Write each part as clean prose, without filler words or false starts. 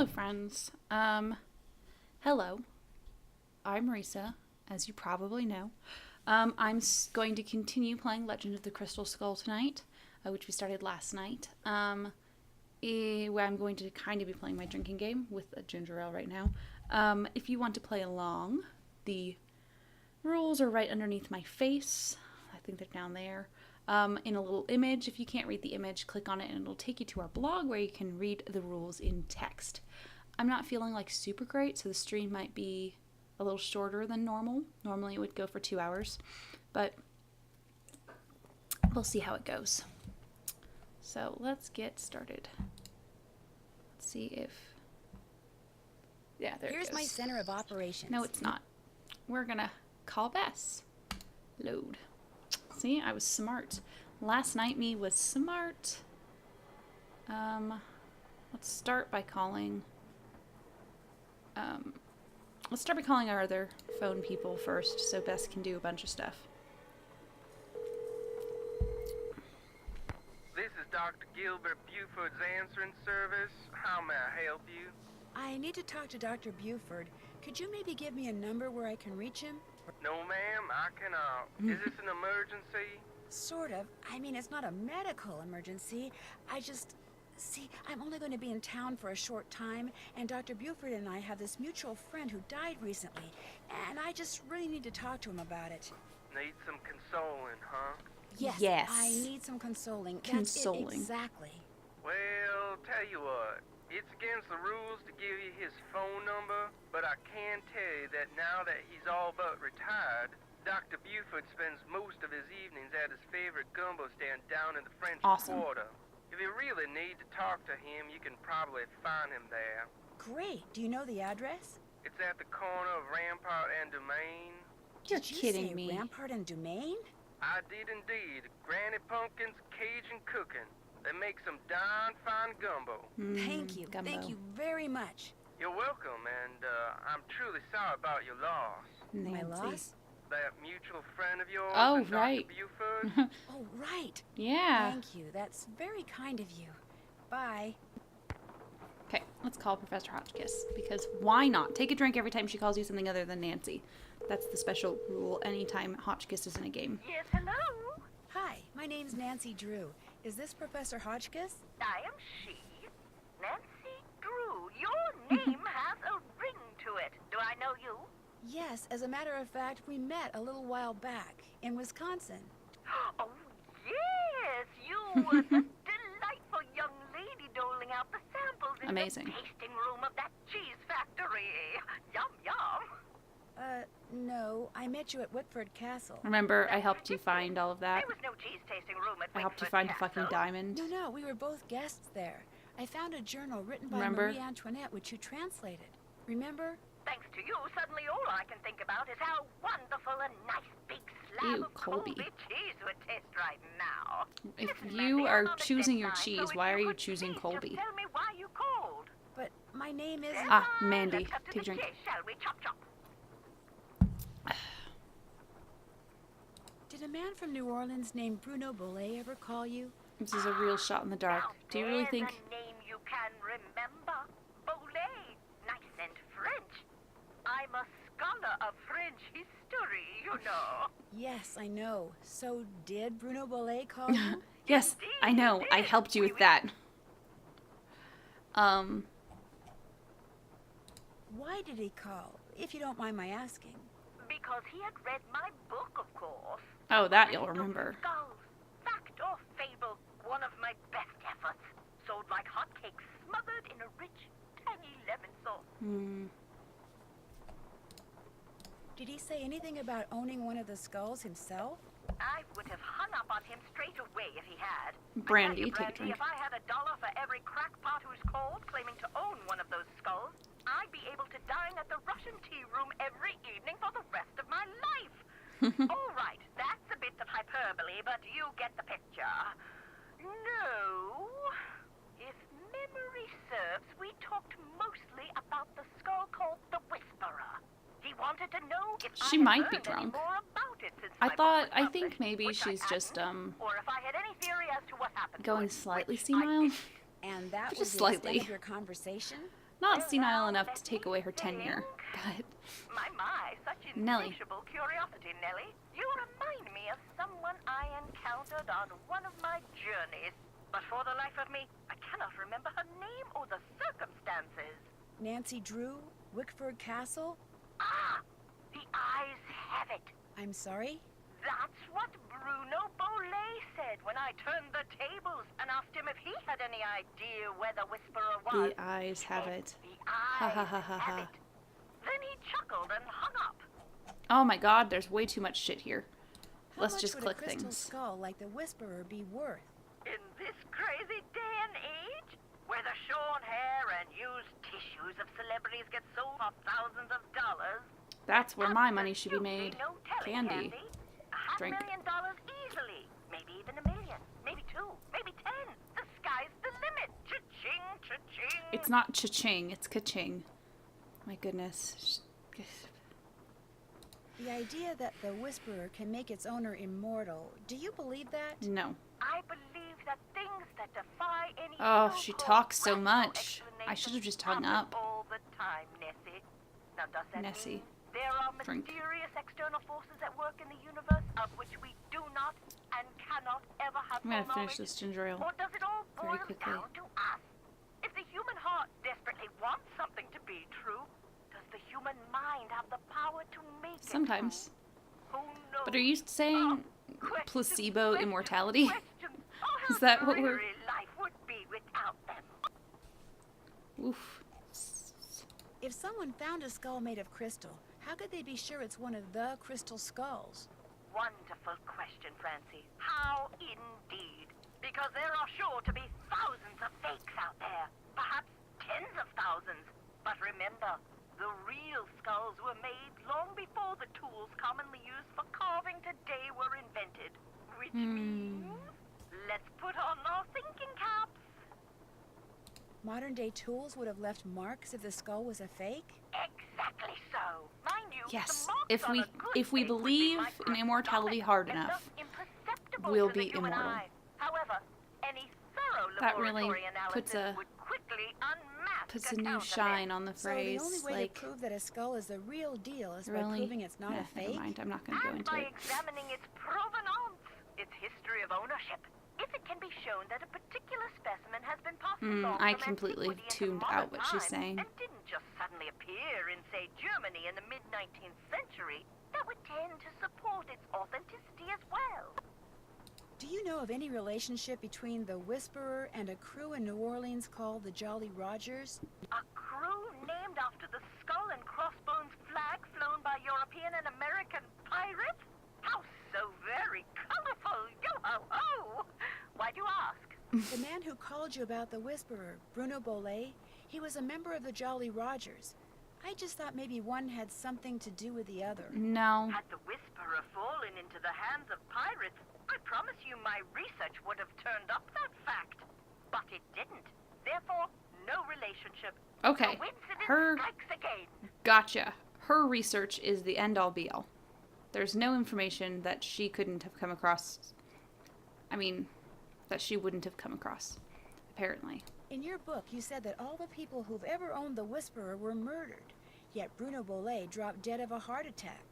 Hello, friends. Hello. I'm Rissa, as you probably know. Going to continue playing Legend of the Crystal Skull tonight, which we started last night. Where I'm going to kind of be playing my drinking game with a ginger ale right now. If you want to play along, the rules are right underneath my face. I think they're down there. In a little image. If you can't read the image, click on it and it'll take you to our blog where you can read the rules in text. I'm not feeling like super great, so the stream might be a little shorter than normal. Normally it would go for 2 hours, but we'll see how it goes. So let's get started. Let's see if... Yeah, there it goes. Here's my center of operations. No, it's not. We're gonna call Bess. Load. See, I was smart. Last night me was smart. Let's start by calling... let's start by calling our other phone people first, so Bess can do a bunch of stuff. This is Dr. Gilbert Buford's answering service. How may I help you? I need to talk to Dr. Buford. Could you maybe give me a number where I can reach him? No, ma'am, I cannot. Is this an emergency? Sort of. I mean, it's not a medical emergency. See, I'm only going to be in town for a short time, and Dr. Buford and I have this mutual friend who died recently, and I just really need to talk to him about it. Need some consoling, huh? Yes. I need some consoling. Consoling. That's it exactly. Well, tell you what. It's against the rules to give you his phone number, but I can tell you that now that he's all but retired, Dr. Buford spends most of his evenings at his favorite gumbo stand down in the French Quarter. If you really need to talk to him, you can probably find him there. Great. Do you know the address? It's at the corner of Rampart and Domain. You're Did you kidding say me. Rampart and Domain? I did indeed. Granny Pumpkin's Cajun cooking. They make some darn fine gumbo. Thank you. Gumbo. Thank you very much. You're welcome, and I'm truly sorry about your loss. My Nancy. loss? That mutual friend of yours, Oh, and Dr. right. Buford. Oh, right. Yeah. Thank you. That's very kind of you. Bye. Okay, let's call Professor Hotchkiss, because why not? Take a drink every time she calls you something other than Nancy. That's the special rule anytime Hotchkiss is in a game. Yes, hello. Hi, my name's Nancy Drew. Is this Professor Hotchkiss? I am she, Nancy Drew. Your name has a ring to it. Do I know you? Yes, as a matter of fact, we met a little while back in Wisconsin. Oh, yes, you were the delightful young lady doling out the samples in Amazing. the tasting room of that cheese factory. Yum, yum. No, I met you at Whitford Castle. Remember, I helped you find all of that. There was no cheese tasting room at I helped you Whitford find a fucking Castle. diamond. No, we were both guests there. I found a journal written by Remember? Marie Antoinette, which you translated. Remember? Thanks to you, suddenly all I can think about is how wonderful a nice big slab Ew, of Colby. cheese would taste right now. If Listen, you Mandy, are I'm on the choosing your deadline, cheese, so why if are you you could choosing please Colby? Just tell me why you called. But my name isn't... Ah, Then, Mandy, let's cut to take a the drink. chase, shall we? Chop, chop. Did a man from New Orleans named Bruno Bollet ever call you? This is a real shot in the dark. Now, Do you really there's think... a name you can remember. Bollet. Nice and French. I'm a scholar of French history, you know. Yes, I know. So did Bruno Bollet call you? Yes, I know. I helped you with that. Why did he call, if you don't mind my asking? Because he had read my book, of course. Oh, that you'll remember. Skulls, fact or fable, one of my best efforts. Sold like hotcakes, smothered in a rich, tangy lemon sauce. Did he say anything about owning one of the skulls himself? I would have hung up on him straight away if he had. Brandy, I tell you, take a drink. If I had $1 for every crackpot who's called claiming to own one of those skulls, I'd be able to dine at the Russian tea room every evening for the rest of my life. All right, that's a bit of hyperbole, but you get the picture. No. If memory serves, we talked mostly about the skull called the Whisperer. He wanted to know if She I had might be learned any drunk. more about it since I my book thought, was I think published, maybe which I she's just, hadn't, or if I had any theory as to what happened to going it, slightly which I senile. didn't. And that Just was the slightly. extent of your conversation? Not senile enough to take away her tenure, but My, such Nellie. insatiable curiosity, Nellie. You remind me of someone I encountered on one of my journeys. But for the life of me, I cannot remember her name or the circumstances. Nancy Drew? Wickford Castle? Ah, the eyes have it. I'm sorry? That's what Bruno Bolet said when I turned the tables and asked him if he had any idea where the Whisperer was. the eyes have Said, it. The Ha eyes ha ha ha have ha. it. Then he chuckled and hung up. Oh my god, there's way too much shit here. How Let's much just would click a crystal things. skull like the Whisperer be worth? In this crazy day and age, where the short hair and used tissues of celebrities get sold for thousands of dollars, That's where my money should be absolutely made. no telling, Candy. $500,000 Drink. easily. Maybe even $1 million. Maybe 2. Maybe 10. The sky's the limit. Cha-ching, cha-ching. It's not cha-ching, it's ka-ching. My goodness. The idea that the Whisperer can make its owner immortal, do you believe that? No. I believe that things that defy any Oh, she so-called talks so rational much. I explanation should have just hung happen up. all the time, Nessie. Now, does that Nessie. mean there are Drink. mysterious external forces at work in the universe of which we do not and cannot ever have I'm gonna full finish knowledge? this ginger ale. Or does it all very boil quickly. down to us? If the human heart desperately wants something to be true, does the human mind have the power to make Sometimes. it true? Who knows? But are you saying Questions, placebo questions, immortality? questions. Oh, how Is that what we're... dreary life would be without them. Oof. If someone found a skull made of crystal, how could they be sure it's one of the crystal skulls? Wonderful question, Francie. How indeed? Because there are sure to be thousands of fakes out there. Perhaps tens of thousands. But remember, the real skulls were made long before the tools commonly used for carving today were invented. Which means, let's put on our thinking caps. Modern-day tools would have left marks if the skull was a fake? Exactly so. Mind you, Yes, the marks if on we- a good if we fake would be believe in microscopic immortality hard and enough, thus imperceptible we'll to the be human immortal. eye. However, any thorough That really laboratory puts analysis a- would quickly unmask Puts a a new counterfeit. shine on the So phrase, the only way like, to prove that a skull is the real deal is by really? proving it's not a Never fake? mind, I'm not gonna go And into by it. examining its provenance, its history of ownership. If it can be shown that a particular specimen has been passed along I from completely antiquity into tuned modern out what she's times saying. and didn't just suddenly appear in, say, Germany in the mid-19th century, that would tend to support its authenticity as well. Do you know of any relationship between the Whisperer and a crew in New Orleans called the Jolly Rogers? A crew named after the skull and crossbones flag flown by European and American pirates? How so very colorful! Yo-ho-ho! Why'd you ask? The man who called you about the Whisperer, Bruno Bolet, he was a member of the Jolly Rogers. I just thought maybe one had something to do with the other. No. Had the Whisperer fallen into the hands of pirates, I promise you my research would have turned up that fact. But it didn't. Therefore, no relationship. Okay, Coincidence her... strikes again. Gotcha. Her research is the end-all be-all. There's no information that she couldn't have come across. I mean, that she wouldn't have come across, apparently. In your book, you said that all the people who've ever owned the Whisperer were murdered. Yet Bruno Bolet dropped dead of a heart attack.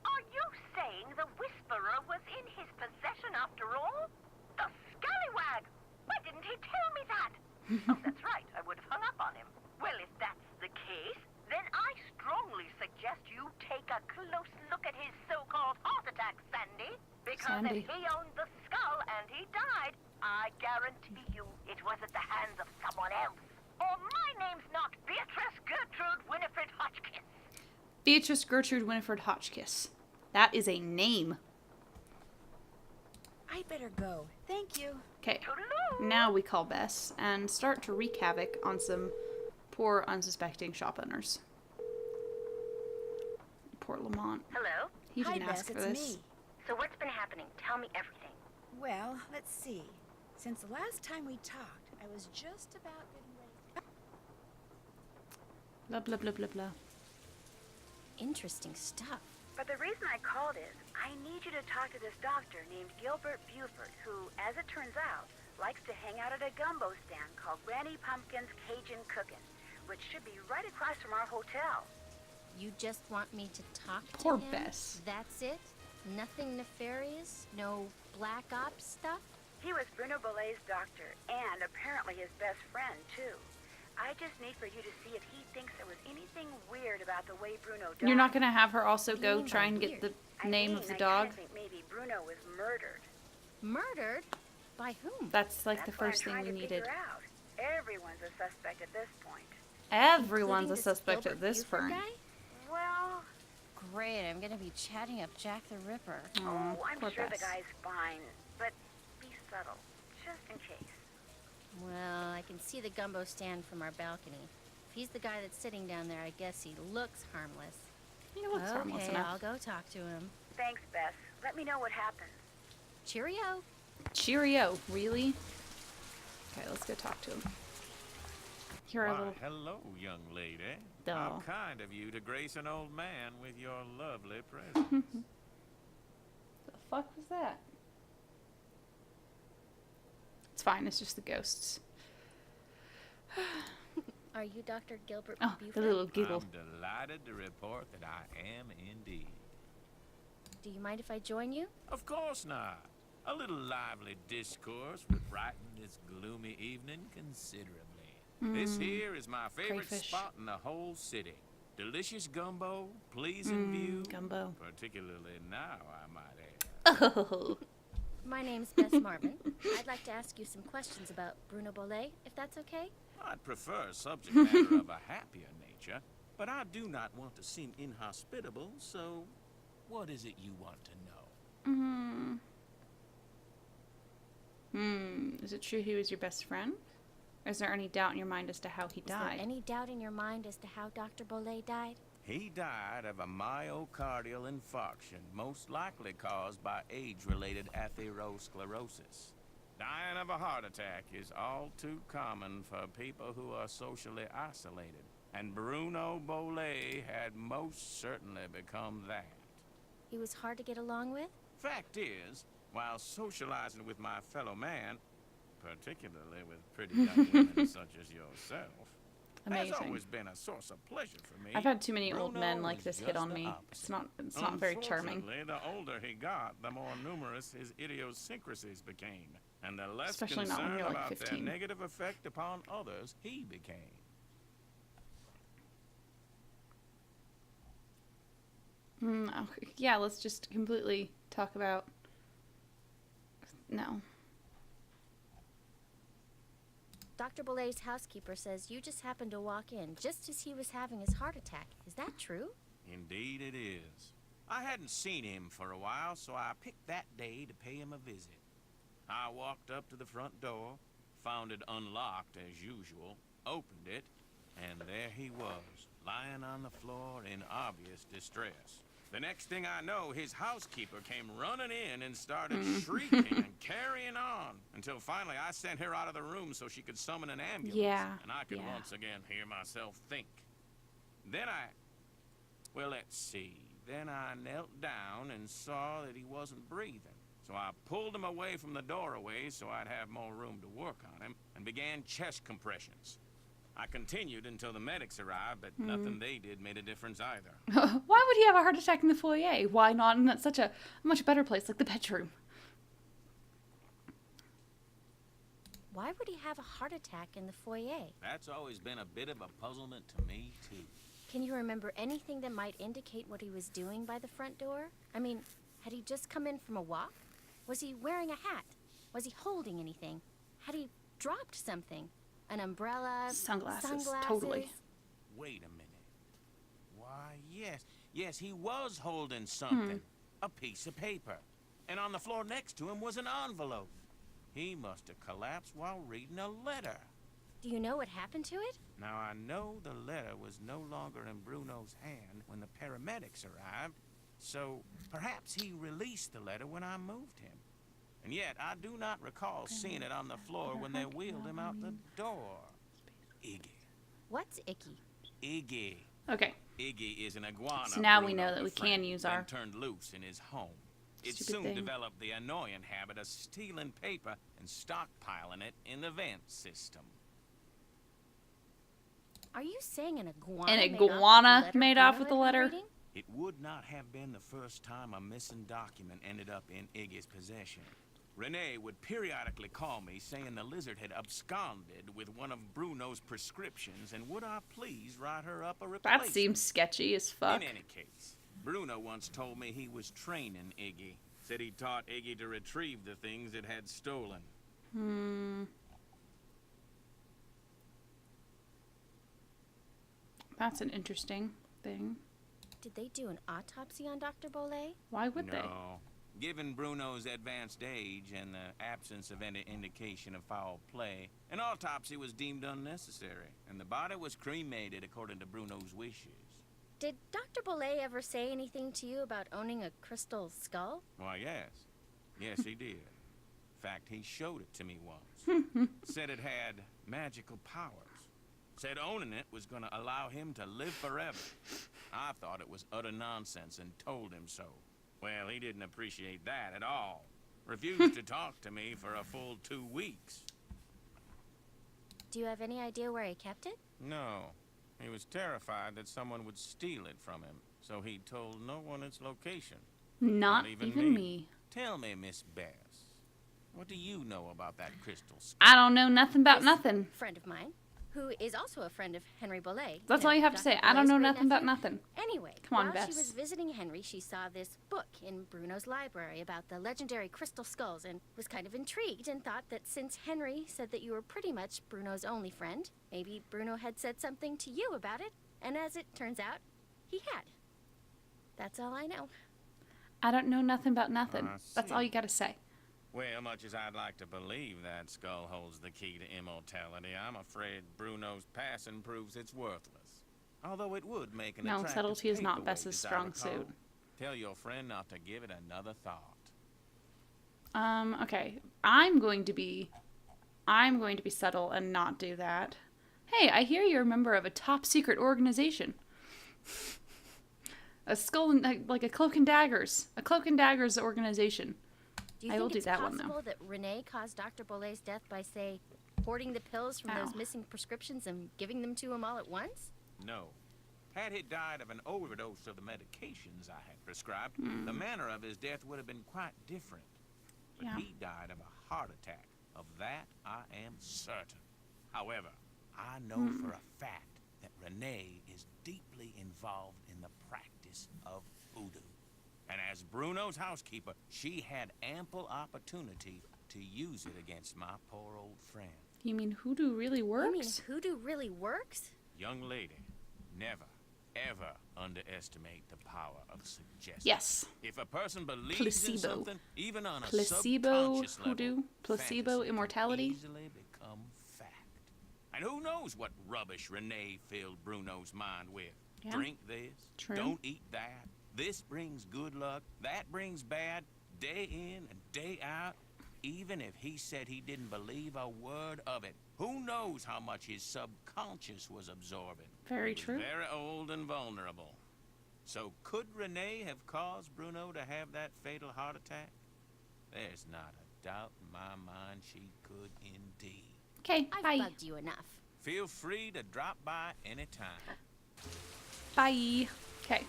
Are you saying the Whisperer was in his possession after all? The scallywag! Why didn't he tell me that? Oh, that's right. I would have hung up on him. Well, if that's the case, then I strongly suggest you take a close look at his so-called heart attack, Sandy. Because Sandy. if he owned the skull and he died, I guarantee you it was at the hands of someone else. Or my name's not Beatrice Gertrude Winifred Hotchkiss. Beatrice Gertrude Winifred Hotchkiss. That is a name. I'd better go. Thank you. Okay, Toodaloo. now we call Bess and start to wreak havoc on some poor, unsuspecting shop owners. Poor Lamont. Hello? He Hi, didn't Bess, ask for it's this. me. So what's been happening? Tell me everything. Well, let's see. Since the last time we talked, I was just about getting ready. Blah, blah, blah, blah, blah. Interesting stuff. But the reason I called is, I need you to talk to this doctor named Gilbert Buford, who, as it turns out, likes to hang out at a gumbo stand called Granny Pumpkin's Cajun Cookin'. which should be right across from our hotel. You just want me to talk to Poor him? Bess. That's it? Nothing nefarious? No black ops stuff? He was Bruno Bolet's doctor, and apparently his best friend, too. I just need for you to see if he thinks there was anything weird about the way Bruno died. You're not gonna have her also What do you go mean try by and get weird? the name of the I dog? think maybe Bruno was murdered. Murdered? By whom? That's like That's the what first I'm thing trying we to needed. figure out. Everyone's a suspect at this point. Everyone's Including a this suspect Gilbert at this Buford point. guy? Well, Great, I'm gonna be chatting up Jack the Ripper. oh, I'm poor sure Bess. the guy's fine, but be subtle, just in case. Well, I can see the gumbo stand from our balcony. If he's the guy that's sitting down there, I guess he looks harmless. He looks harmless Okay, enough. I'll go talk to him. Thanks, Bess. Let me know what happens. Cheerio. Cheerio, really? Okay, let's go talk to him. Here are Why, little. hello, young lady. Duh. How kind of you to grace an old man with your lovely presence. The fuck was that? It's fine. It's just the ghosts. Are you Dr. Gilbert Oh, the Buford? little giggle. I'm delighted to report that I am indeed. Do you mind if I join you? Of course not. A little lively discourse would brighten this gloomy evening considerably. This here is my favorite Crayfish. spot in the whole city. Delicious gumbo, pleasing view. Gumbo. Particularly now, I might add. Oh. My name's Bess Marvin. I'd like to ask you some questions about Bruno Bolet, if that's okay. I'd prefer a subject matter of a happier nature, but I do not want to seem inhospitable, so what is it you want to know? Is it true he was your best friend? Or is there any doubt in your mind as to how he Is there died? any doubt in your mind as to how Dr. Bolet died? He died of a myocardial infarction, most likely caused by age-related atherosclerosis. Dying of a heart attack is all too common for people who are socially isolated, and Bruno Bolet had most certainly become that. He was hard to get along with? Fact is, while socializing with my fellow man, particularly with pretty young women such as yourself, has Amazing. always been a source of pleasure for me. I've had too many old Bruno men like was this hit just on the me. opposite. It's not very charming. Unfortunately, the older he got, the more numerous his idiosyncrasies became, and the less Especially not when concerned you're, like, about 15. their negative effect upon others he became. Okay. Yeah, let's just completely talk about. No. Dr. Bolet's housekeeper says you just happened to walk in just as he was having his heart attack. Is that true? Indeed it is. I hadn't seen him for a while, so I picked that day to pay him a visit. I walked up to the front door, found it unlocked as usual, opened it, and there he was, lying on the floor in obvious distress. The next thing I know, his housekeeper came running in and started shrieking and carrying on, until finally I sent her out of the room so she could summon an ambulance, Yeah, and I could yeah. once again hear myself think. Then well, let's see. Then I knelt down and saw that he wasn't breathing. So I pulled him away from the doorway so I'd have more room to work on him, and began chest compressions. I continued until the medics arrived, but nothing they did made a difference either. Why would he have a heart attack in the foyer? Why not in such a much better place like the bedroom? Why would he have a heart attack in the foyer? That's always been a bit of a puzzlement to me, too. Can you remember anything that might indicate what he was doing by the front door? I mean, had he just come in from a walk? Was he wearing a hat? Was he holding anything? Had he dropped something? An umbrella? Sunglasses, totally. Wait a minute. Why, yes, he was holding something. A piece of paper. And on the floor next to him was an envelope. He must have collapsed while reading a letter. Do you know what happened to it? Now, I know the letter was no longer in Bruno's hand when the paramedics arrived, so perhaps he released the letter when I moved him. And yet, I do not recall seeing it on the floor when they wheeled him out the door. Iggy. What's icky? Iggy. Okay. Iggy is an iguana. So now we Bruno know that we can befriended use and our turned loose in his home. It stupid soon thing. developed the annoying habit of stealing paper and stockpiling it in the vent system. Are you saying an iguana? An iguana made off with the letter? Reading? It would not have been the first time a missing document ended up in Iggy's possession. Renee would periodically call me saying the lizard had absconded with one of Bruno's prescriptions, and would I please write her up a replacement. That seems sketchy as fuck. In any case, Bruno once told me he was training Iggy. Said he taught Iggy to retrieve the things it had stolen. That's an interesting thing. Did they do an autopsy on Dr. Bolet? Why would they? No. Given Bruno's advanced age and the absence of any indication of foul play, an autopsy was deemed unnecessary, and the body was cremated according to Bruno's wishes. Did Dr. Bolet ever say anything to you about owning a crystal skull? Why, yes. Yes, he did. In fact, he showed it to me once. Said it had magical powers. Said owning it was going to allow him to live forever. I thought it was utter nonsense and told him so. Well, he didn't appreciate that at all. Refused to talk to me for a full 2 weeks. Do you have any idea where he kept it? No. He was terrified that someone would steal it from him, so he told no one its location. Not even me. Tell me, Miss Bess, what do you know about that crystal skull? I don't know nothing about This nothing. friend of mine, who is also a friend of Henry Bolet. That's all you have to say. I don't know nothing about nothing. Anyway, Come on, while Bess. she was visiting Henry, she saw this book in Bruno's library about the legendary crystal skulls and was kind of intrigued and thought that since Henry said that you were pretty much Bruno's only friend, maybe Bruno had said something to you about it, and as it turns out, he had. That's all I know. I don't know nothing about nothing. I That's see. all you gotta say. Well, much as I'd like to believe that skull holds the key to immortality, I'm afraid Bruno's passing proves it's worthless. Although it would make an No, attractive subtlety is not paperweight, Bess's as I strong recall. suit. Tell your friend not to give it another thought. Okay. I'm going to be subtle and not do that. Hey, I hear you're a member of a top secret organization. A skull and like a cloak and daggers organization. Do you I think will do it's that one, though. possible that Renee caused Dr. Bolet's death by, say, hoarding the pills from those missing prescriptions and giving them to him all at once? No. Had he died of an overdose of the medications I had prescribed, the manner of his death would have been quite different. But Yeah. he died of a heart attack. Of that, I am certain. However, I know for a fact that Renee is deeply involved in the practice of voodoo. And as Bruno's housekeeper, she had ample opportunity to use it against my poor old friend. You mean hoodoo really You mean works? hoodoo really works? Young lady, never, ever underestimate the power of suggestion. Yes. If a person believes in Placebo. something, even on a Placebo, subconscious hoodoo, level, placebo, fantasy can immortality. easily become fact. And who knows what rubbish Renee filled Bruno's mind with? Yeah. Drink this, True. don't eat that. This brings good luck, that brings bad, day in and day out. Even if he said he didn't believe a word of it, who knows how much his subconscious was absorbing? Very He was true. Very old and vulnerable. So could Renee have caused Bruno to have that fatal heart attack? There's not a doubt in my mind she could indeed. Okay, I've bye. bugged you enough. Feel free to drop by anytime. Bye. Okay.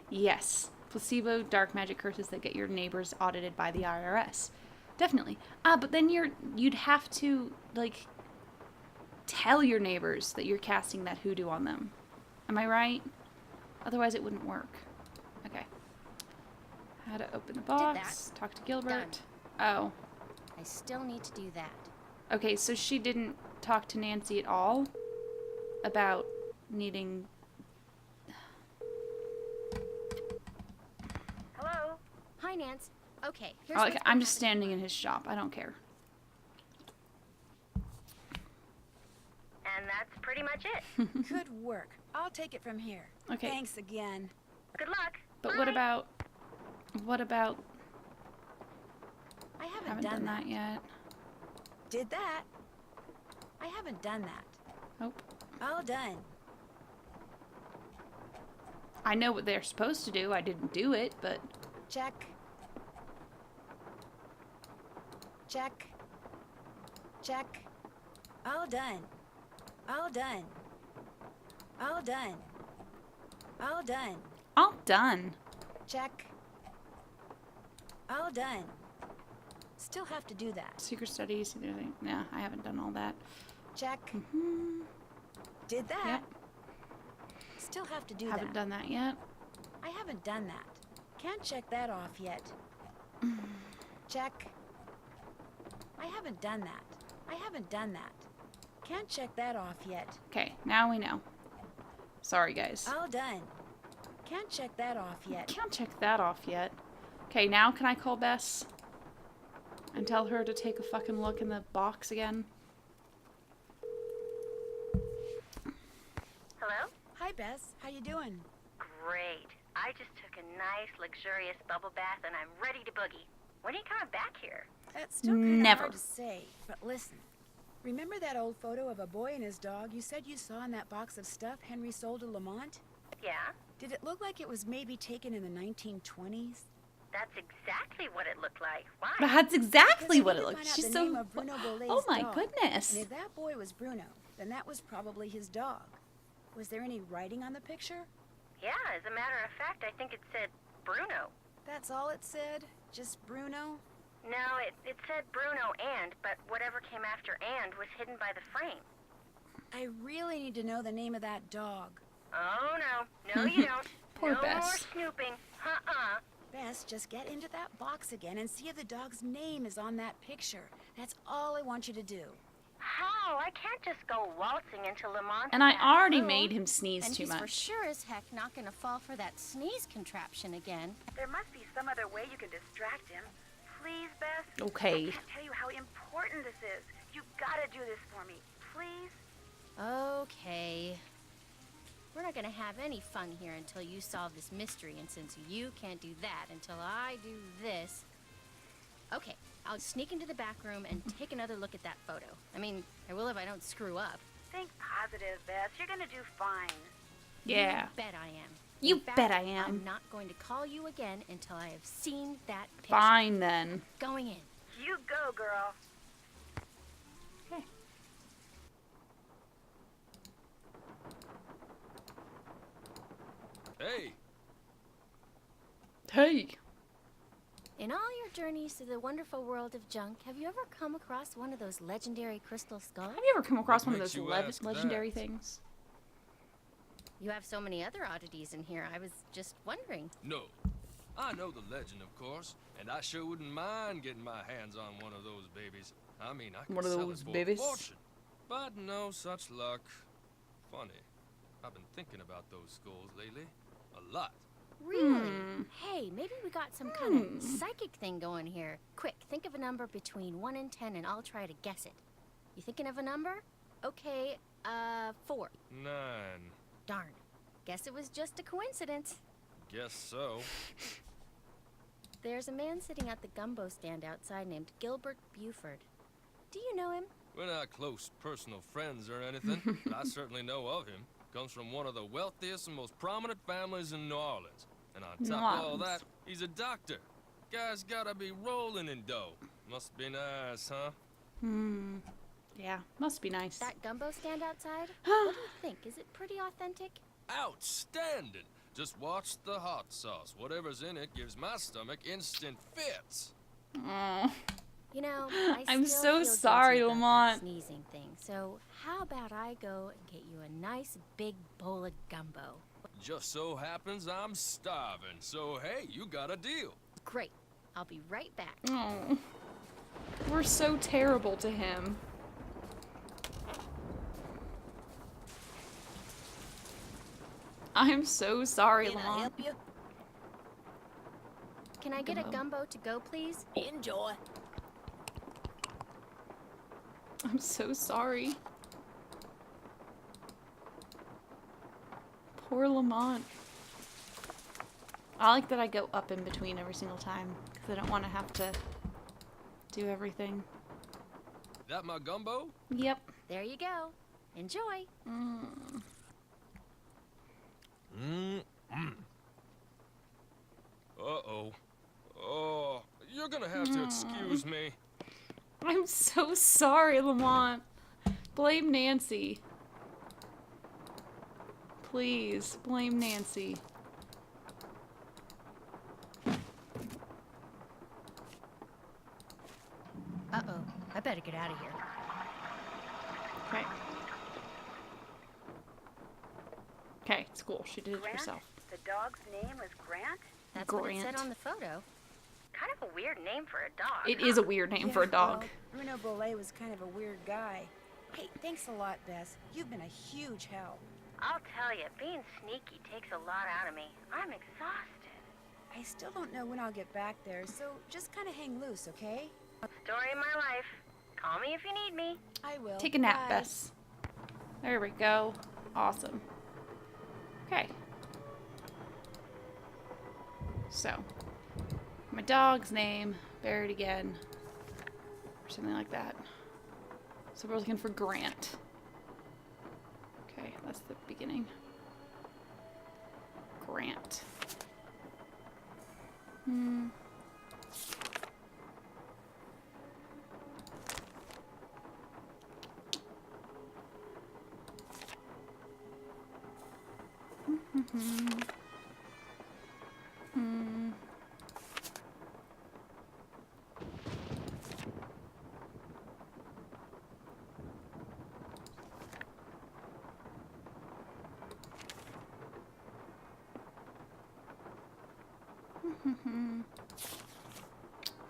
Yes. Placebo, dark magic curses that get your neighbors audited by the IRS. Definitely. But then you'd have to, like, tell your neighbors that you're casting that hoodoo on them. Am I right? Otherwise it wouldn't work. Okay. How to open the box. Talk to Gilbert. Oh. I still need to do that. Okay, so she didn't talk to Nancy at all about needing... Hello? Hi, Nance. Okay, here's Oh, what's okay, been I'm just happening. standing in his shop. I don't care. And that's pretty much it. Good work. I'll take it from here. Okay. Thanks again. Good luck. But Bye. what about... I haven't, Haven't done that yet. Did that. I haven't done that. Nope. All done. I know what they're supposed to do. I didn't do it, but... Check. Check. Check. All done. All done. All done. All done. All done. Check. All done. Still have to do that. Secret studies. Nah, I haven't done all that. Check. Mm-hmm. Did that. Yep. Still have to do Haven't that. done that yet. I haven't done that. Can't check that off yet. Check. I haven't done that. I haven't done that. Can't check that off yet. Okay, now we know. Sorry, guys. All done. Can't check that off yet. Can't check that off yet. Okay, now can I call Bess? And tell her to take a fucking look in the box again? Hello? Hi, Bess. How you doing? Great. I just took a nice, luxurious bubble bath and I'm ready to boogie. When are you coming back here? That's still kind of Never. hard to say, but listen. Remember that old photo of a boy and his dog you said you saw in that box of stuff Henry sold to Lamont? Yeah? Did it look like it was maybe taken in the 1920s? That's exactly what it looked like. Why? That's exactly Because what we it could looks. find out She's the so. name of Bruno Bolet's Oh my dog. goodness. And if that boy was Bruno, then that was probably his dog. Was there any writing on the picture? Yeah, as a matter of fact, I think it said Bruno. That's all it said? Just Bruno? No, it said Bruno but whatever came after and was hidden by the frame. I really need to know the name of that dog. Oh, no. No, you don't. Poor no Bess. more snooping. Uh-uh. Bess, just get into that box again and see if the dog's name is on that picture. That's all I want you to do. How? I can't just go waltzing into Lamont. And I already made him sneeze And too he's for much. sure as heck not gonna fall for that sneeze contraption again. There must be some other way you can distract him. Please, Bess. Okay. I can't tell you how important this is. You gotta do this for me. Please? Okay. We're not gonna have any fun here until you solve this mystery, and since you can't do that until I do this... Okay, I'll sneak into the back room and take another look at that photo. I mean, I will if I don't screw up. Think positive, Bess. You're gonna do fine. Yeah. You bet I am. You In fact, bet I am. I'm not going to call you again until I have seen that picture. Fine then. Going in. You go, girl. Okay. Hey, Hey. In all your journeys through the wonderful world of junk, have you ever come across one of those legendary crystal skulls? Have you ever come across What one of makes those you ask legendary that? things? You have so many other oddities in here, I was just wondering. no. I know the legend, of course, and I sure wouldn't mind getting my hands on one of those babies. I mean, I could One of sell those it for babies? a fortune, but no such luck. Funny, I've been thinking about those skulls lately, a lot. Really? Hey, maybe we got some kind of psychic thing going here. Quick, think of a number between 1 and 10 and I'll try to guess it. You thinking of a number? Okay, 4. 9. Darn. Guess it was just a coincidence. Guess so. There's a man sitting at the gumbo stand outside named Gilbert Buford. Do you know him? We're not close personal friends or anything, but I certainly know of him. Comes from one of the wealthiest and most prominent families in New Orleans. And on top of all that, he's a doctor. Guy's gotta be rolling in dough. Must be nice, huh? Yeah, must be nice. That gumbo stand outside? What do you think? Is it pretty authentic? Outstanding! Just watch the hot sauce. Whatever's in it gives my stomach instant fits. Aw. You know, I'm still so feel sorry, guilty about that Lamont. sneezing thing. So how about I go and get you a nice big bowl of gumbo? Just so happens I'm starving, so hey, you got a deal. Great. I'll be right back. Oh. We're so terrible to him. I'm so sorry, Can I Lamont. help you? Can I get a gumbo to go, please? Enjoy. I'm so sorry. Poor Lamont. I like that I go up in between every single time because I don't want to have to do everything. That my gumbo? Yep. There you go. Enjoy. Uh-oh. Oh, you're gonna have to excuse me. I'm so sorry, Lamont. Blame Nancy. Please, blame Nancy. Uh-oh. I better get out of here. Okay. Okay, it's cool. She did it Grant? herself. The dog's name was Grant? That's what it said Grant. on the photo. Kind of a weird name for a dog. It is a weird name for a dog. Well, Bruno Bollet was kind of a weird guy. Hey, thanks a lot, Bess. You've been a huge help. I'll tell you, being sneaky takes a lot out of me. I'm exhausted. I still don't know when I'll get back there, so just kind of hang loose, okay? Story of my life. Call me if you need me. I will. Take a nap, Bye. Bess. There we go. Awesome. Okay. So, my dog's name, buried again, or something like that. So we're looking for Grant. Okay, that's the beginning. Grant.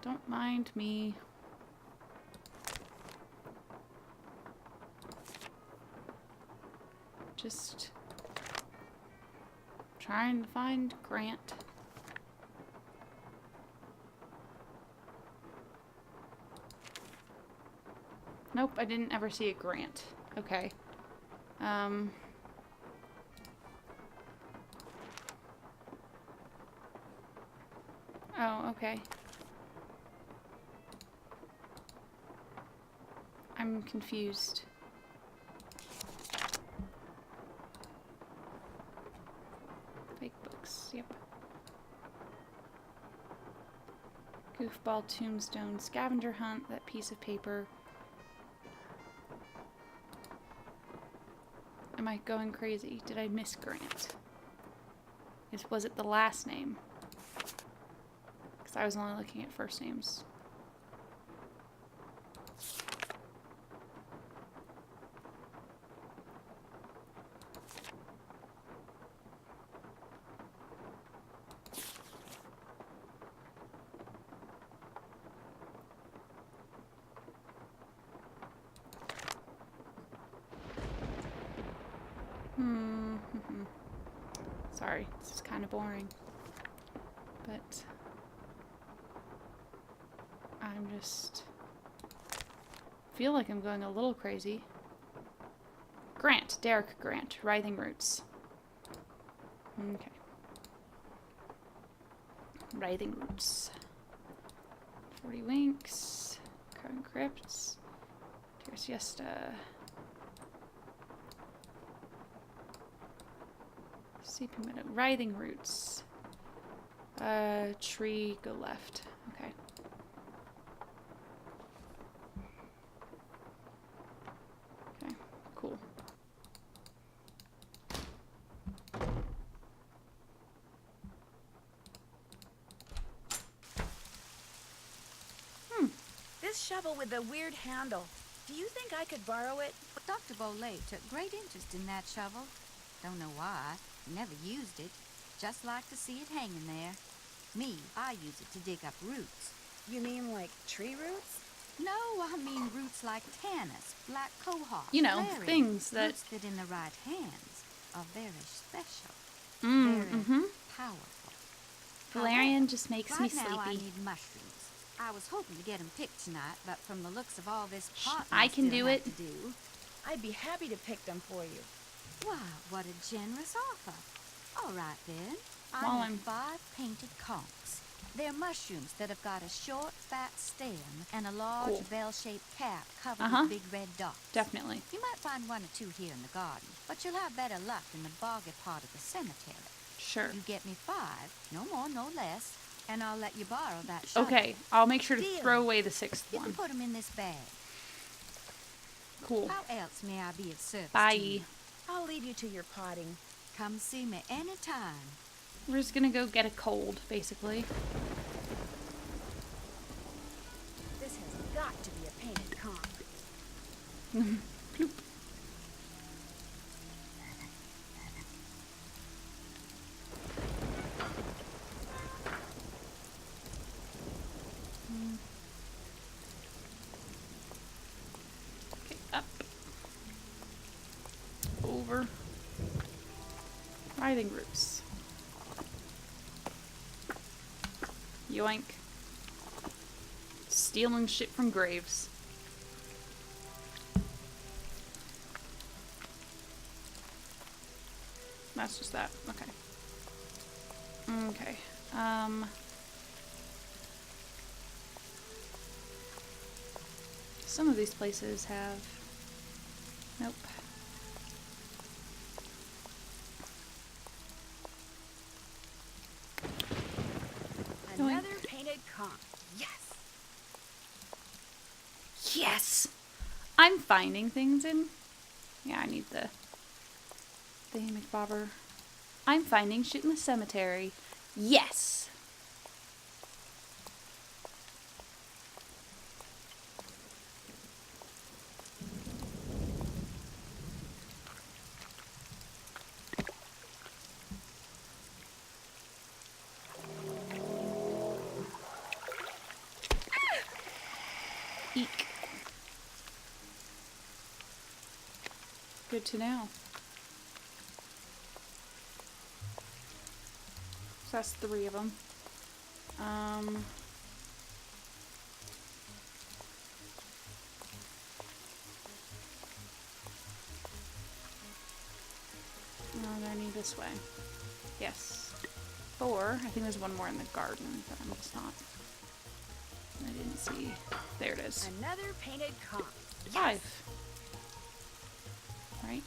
Don't mind me. Just trying to find Grant. Nope, I didn't ever see a Grant. Okay. Oh, okay. I'm confused. Fake books, yep. Goofball tombstone, scavenger hunt, that piece of paper. Am I going crazy? Did I miss Grant? Was it the last name? Because I was only looking at first names. Sorry, this is kind of boring. But I'm just feel like I'm going a little crazy. Grant, Derek Grant, Writhing Roots. Okay. Writhing Roots. 40 Winks. Carbon Crypts. Dear Siesta. Sleeping Meadow. Writhing Roots. Tree, go left. Okay. Okay, cool. This shovel with the weird handle. Do you think I could borrow it? Dr. Bollet took great interest in that shovel. Don't know why. Never used it. Just like to see it hanging there. Me, I use it to dig up roots. You mean like tree roots? No, I mean roots like tannus, black cohosh, You know, valerian. things that... Roots that in the right hands are very special. Mm, very powerful. Valerian just makes me Right now I sleepy. need mushrooms. I was hoping to get them picked tonight, but from the looks of all this pot I can still do have it. to do, I'd be happy to pick them for you. why, what a generous offer. All right, then. Well, I I'm- need 5 painted conchs. They're mushrooms that have got a short, fat stem and a large, Cool. bell-shaped cap covered Uh-huh. with big red dots. Definitely. You might find 1 or 2 here in the garden, but you'll have better luck in the boggy part of the cemetery. Sure. You get me 5, no more, no less, and I'll let you borrow that shovel. Okay, I'll make sure to Deal. throw away the 6th You can one. put them in this bag. Cool. How else may I be of service to Bye. you? I'll leave you to your potting. Come see me anytime. We're just gonna go get a cold, basically. This has got to be a painted conch. Bloop. Okay, up. Over. Writhing roots. Yoink. Stealing shit from graves. That's just that. Okay. Okay. Some of these places have... Nope. Another painted conch. Yes. Yes! I'm finding things in... Yeah, I need the hammock bobber. I'm finding shit in the cemetery. Yes! Eek. Good to know. So that's 3 of them. No, they're need this way. Yes. 4. I think there's one more in the garden, but I'm just not. I didn't see. There it is. Another painted conch. 5. Right?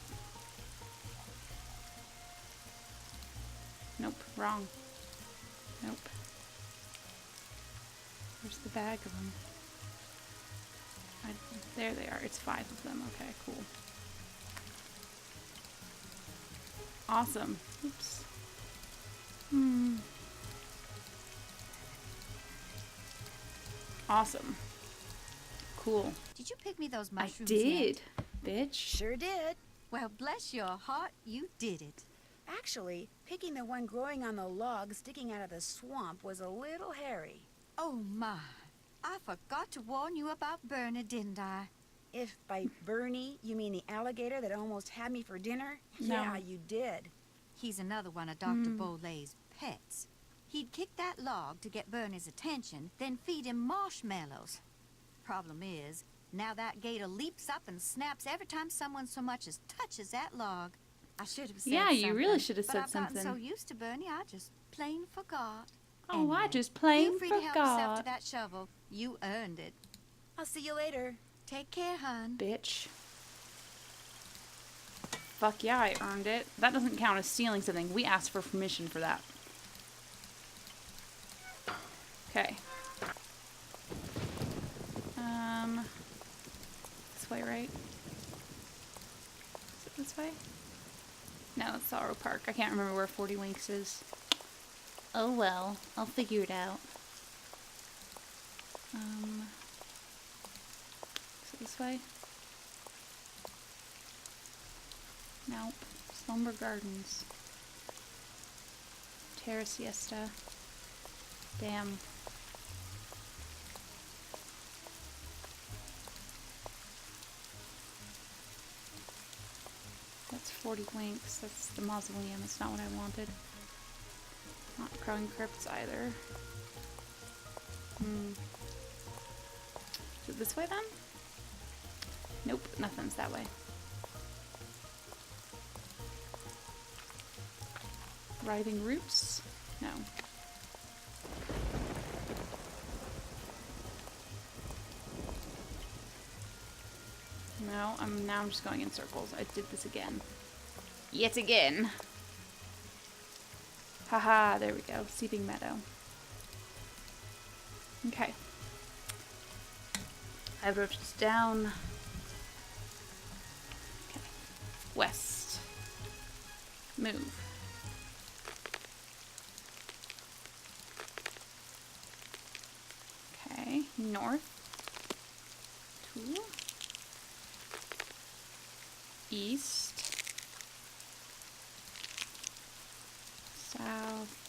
Nope, wrong. Nope. Where's the bag of them? There they are. It's 5 of them. Okay, cool. Awesome. Oops. Awesome. Cool. Did you pick me those I mushrooms did, yet? bitch. Sure did. Well, bless your heart, you did it. Actually, picking the one growing on the log sticking out of the swamp was a little hairy. Oh, my. I forgot to warn you about Bernie, didn't I? If by Bernie you mean the alligator that almost had me for dinner, No. yeah, you did. He's another one of Dr. Beaulay's pets. He'd kick that log to get Bernie's attention, then feed him marshmallows. Problem is, now that gator leaps up and snaps every time someone so much as touches that log. I should have said Yeah, something. you really should have but said I've gotten something. so used to Bernie, I just plain forgot. Oh, I Anyway, just plain feel free to help yourself to forgot. that shovel. You earned it. I'll see you later. Take care, hon. Bitch. Fuck yeah, I earned it. That doesn't count as stealing something. We asked for permission for that. Okay. This way, right? Is it this way? No, it's Sorrow Park. I can't remember where 40 Winks is. Oh well, I'll figure it out. Is it this way? Nope. Slumber Gardens. Terra Siesta. Damn. That's 40 Winks. That's the mausoleum. That's not what I wanted. Not Crowing Crypts either. Is it this way then? Nope, nothing's that way. Writhing Roots? No. No, now I'm just going in circles. I did this again. Yet again. Haha, there we go. Seeping Meadow. Okay. I wrote this down. Okay. West. Move. Okay. North. 2. East. South.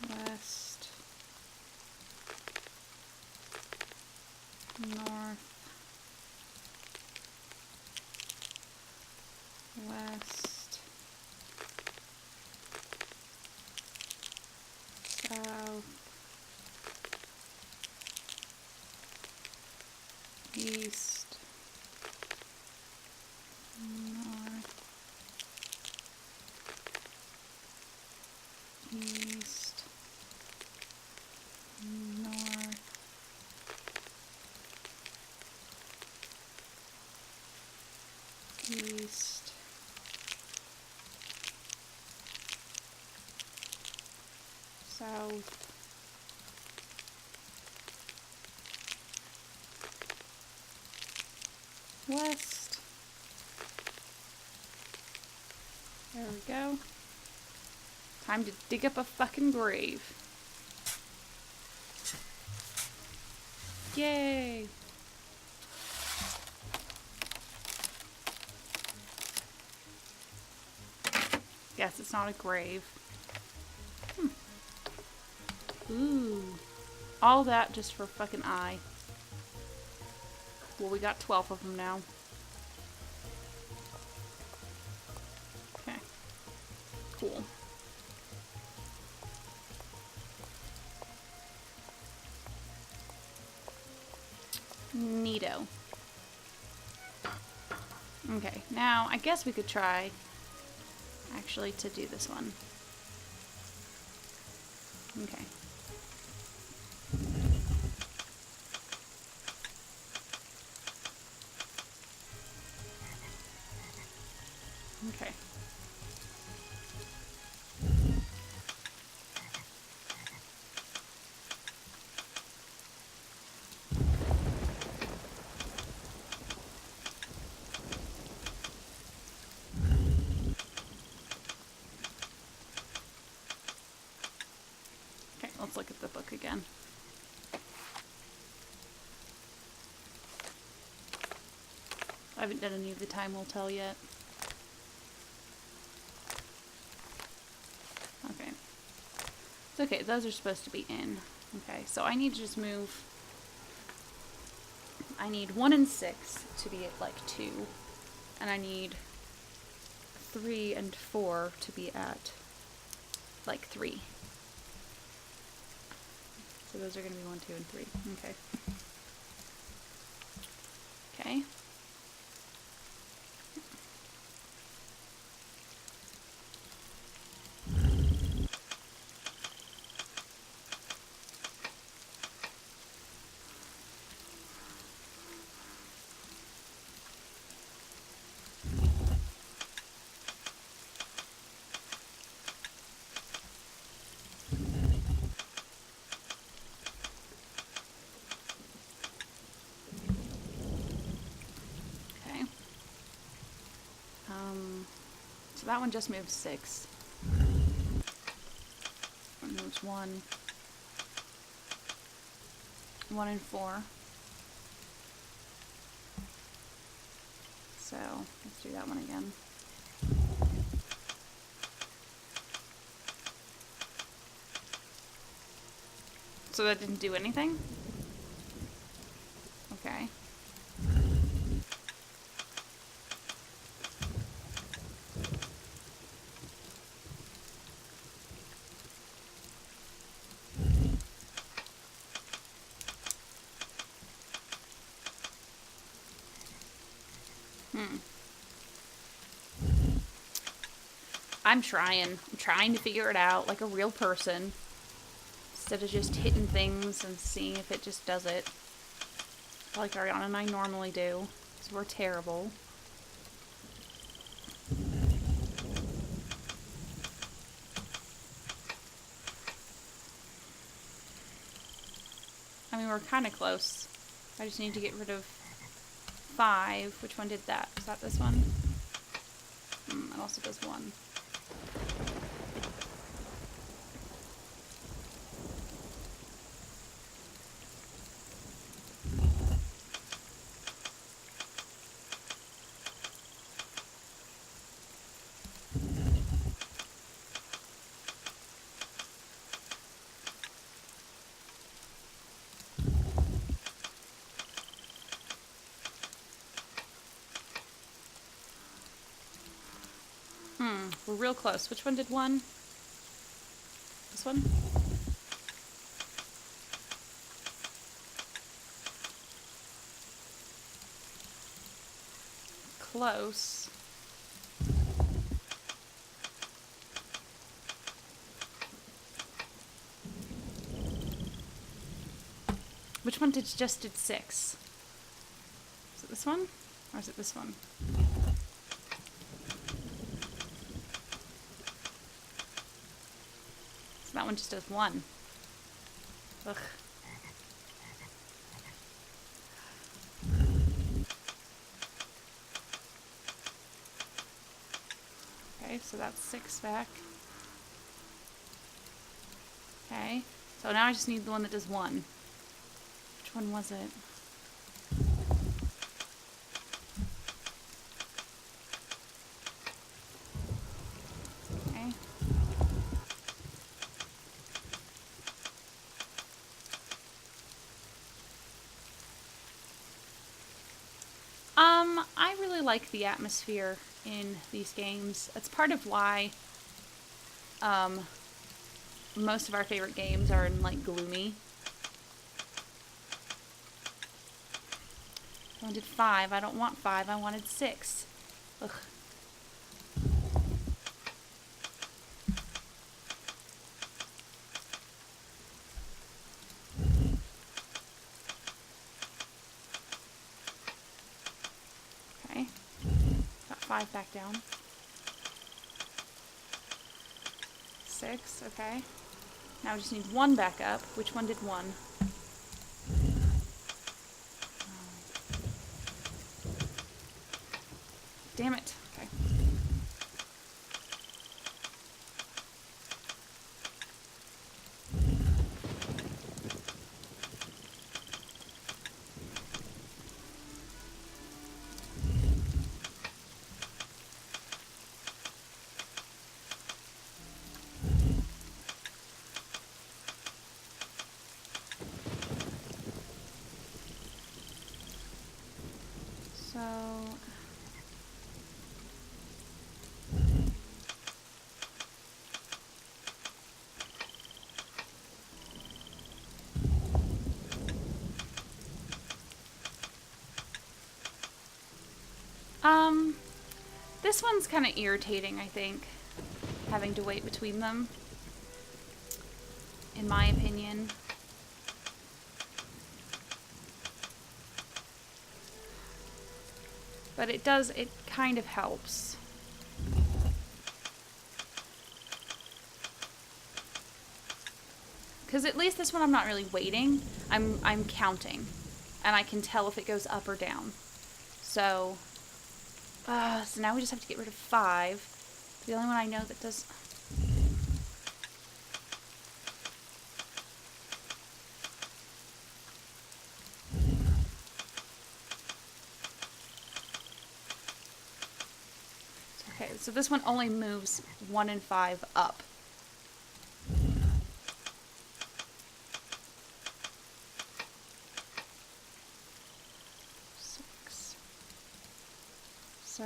West. North. West. South. East. North. East. North. East. South. West. There we go. Time to dig up a fucking grave. Yay! Guess it's not a grave. Ooh. All that just for fucking eye. Well, we got 12 of them now. Okay. Cool. Neato. Okay, now I guess we could try actually to do this one. Okay. Okay. Okay, let's look at the book again. I haven't done any of the time will tell yet. Okay. It's okay, those are supposed to be in. Okay, so I need to just move. I need 1 and 6 to be at like 2. And I need 3 and 4 to be at like 3. So those are going to be 1, 2, and 3. Okay. Okay. Okay. So that one just moves 6. It moves 1. 1 and 4. So let's do that one again. So that didn't do anything? Okay. I'm trying to figure it out like a real person. Instead of just hitting things and seeing if it just does it. Like Ariana and I normally do. Because we're terrible. we're kind of close. I just need to get rid of 5. Which one did that? Is that this one? It also does 1. We're real close. Which one did 1? This one? Close. Which one just did 6? Is it this one? Or is it this one? So that one just does 1. Ugh. Okay, so that's 6 back. Okay, so now I just need the one that does 1. Which one was it? Okay. I really like the atmosphere in these games. It's part of why most of our favorite games are in like gloomy. I wanted 5. I don't want 5. I wanted 6. Ugh. Okay. Got 5 back down. 6. Okay. Now we just need 1 back up. Which one did 1? Damn it. Okay. So this one's kind of irritating, I think, having to wait between them, in my opinion. But it kind of helps. Because at least this one I'm not really waiting, I'm counting. And I can tell if it goes up or down. So now we just have to get rid of 5. The only one I know that does... Okay, so this one only moves 1 and 5 up. So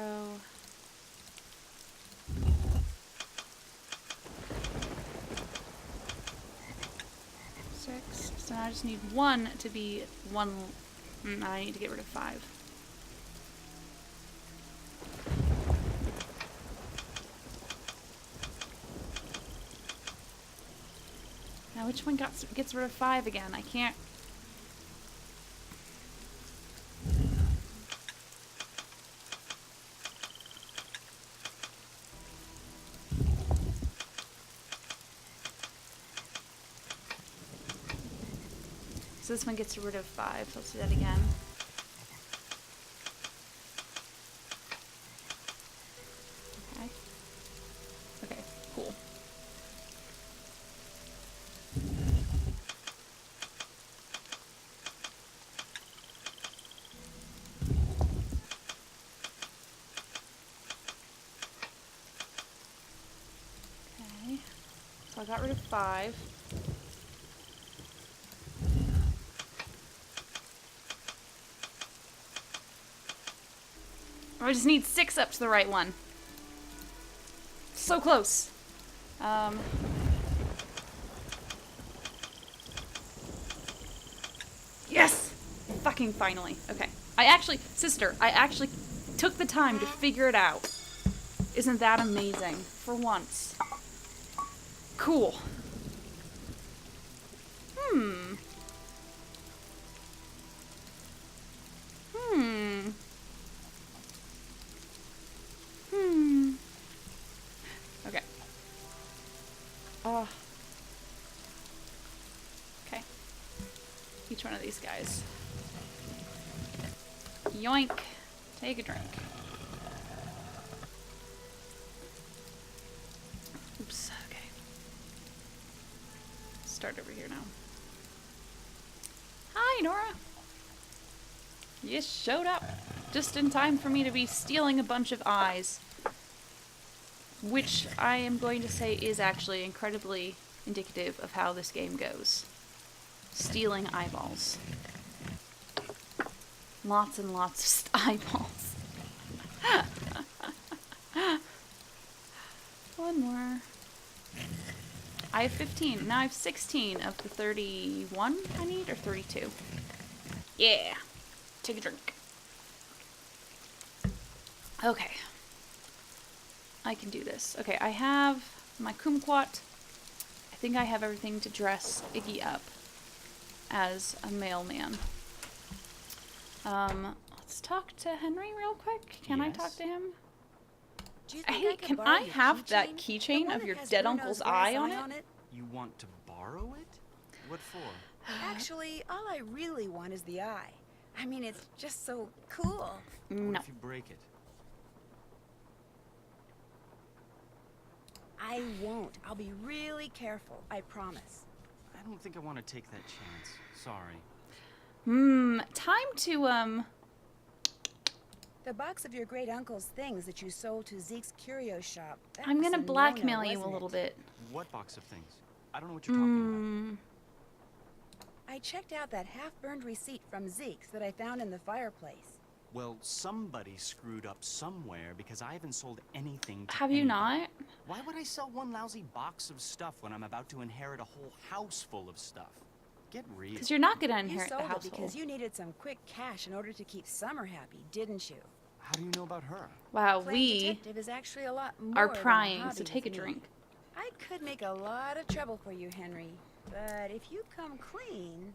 6. So now I just need 1 to be 1. I need to get rid of 5. Now which one gets rid of 5 again? I can't... So So this one gets rid of 5. So let's do that again. Okay. Okay, cool. Okay. So I got rid of 5. I just need 6 up to the right one. So close. Yes! Fucking finally. Okay. Sister, I actually took the time to figure it out. Isn't that amazing? For once. Cool. Hmm. Okay. Okay. Each one of these guys. Yoink. Take a drink. Oops. Okay. Start over here now. Hi, Nora. You showed up just in time for me to be stealing a bunch of eyes. Which I am going to say is actually incredibly indicative of how this game goes. Stealing eyeballs. Lots and lots of eyeballs. One more. I have 15. Now I have 16 of the 31 I need, or 32. Yeah. Take a drink. Okay. I can do this. Okay, I have my kumquat. I think I have everything to dress Iggy up as a mailman. Let's talk to Henry real quick. Can I talk to him? Do you think Hey, I could can borrow I your have that The keychain one of that your has dead Bruno's uncle's glass eye on it? You want to borrow it? What for? Actually, all I really want is the eye. I mean, it's just so cool. What No. if you break it? I won't. I'll be really careful. I promise. I don't think I want to take that chance. Sorry. Time to, The box of your great uncle's things that you sold to Zeke's curio shop. That I'm was gonna a no-no, blackmail you a wasn't little it? bit. What box of things? I don't know what you're talking I checked out that half-burned receipt from Zeke's that I found in the fireplace. about. Well, somebody screwed up somewhere because I haven't sold anything to Have you anybody. not? Why would I sell one lousy box of stuff when I'm about to inherit a whole house full of stuff? Get real. Because you're not gonna You inherit the sold it household. because you needed some quick cash in order to keep Summer happy, didn't you? How do you know about her? Wow, Playing we detective is actually a lot more are than a prying, hobby so take a with me. drink. I could make a lot of trouble for you, Henry. But if you come clean,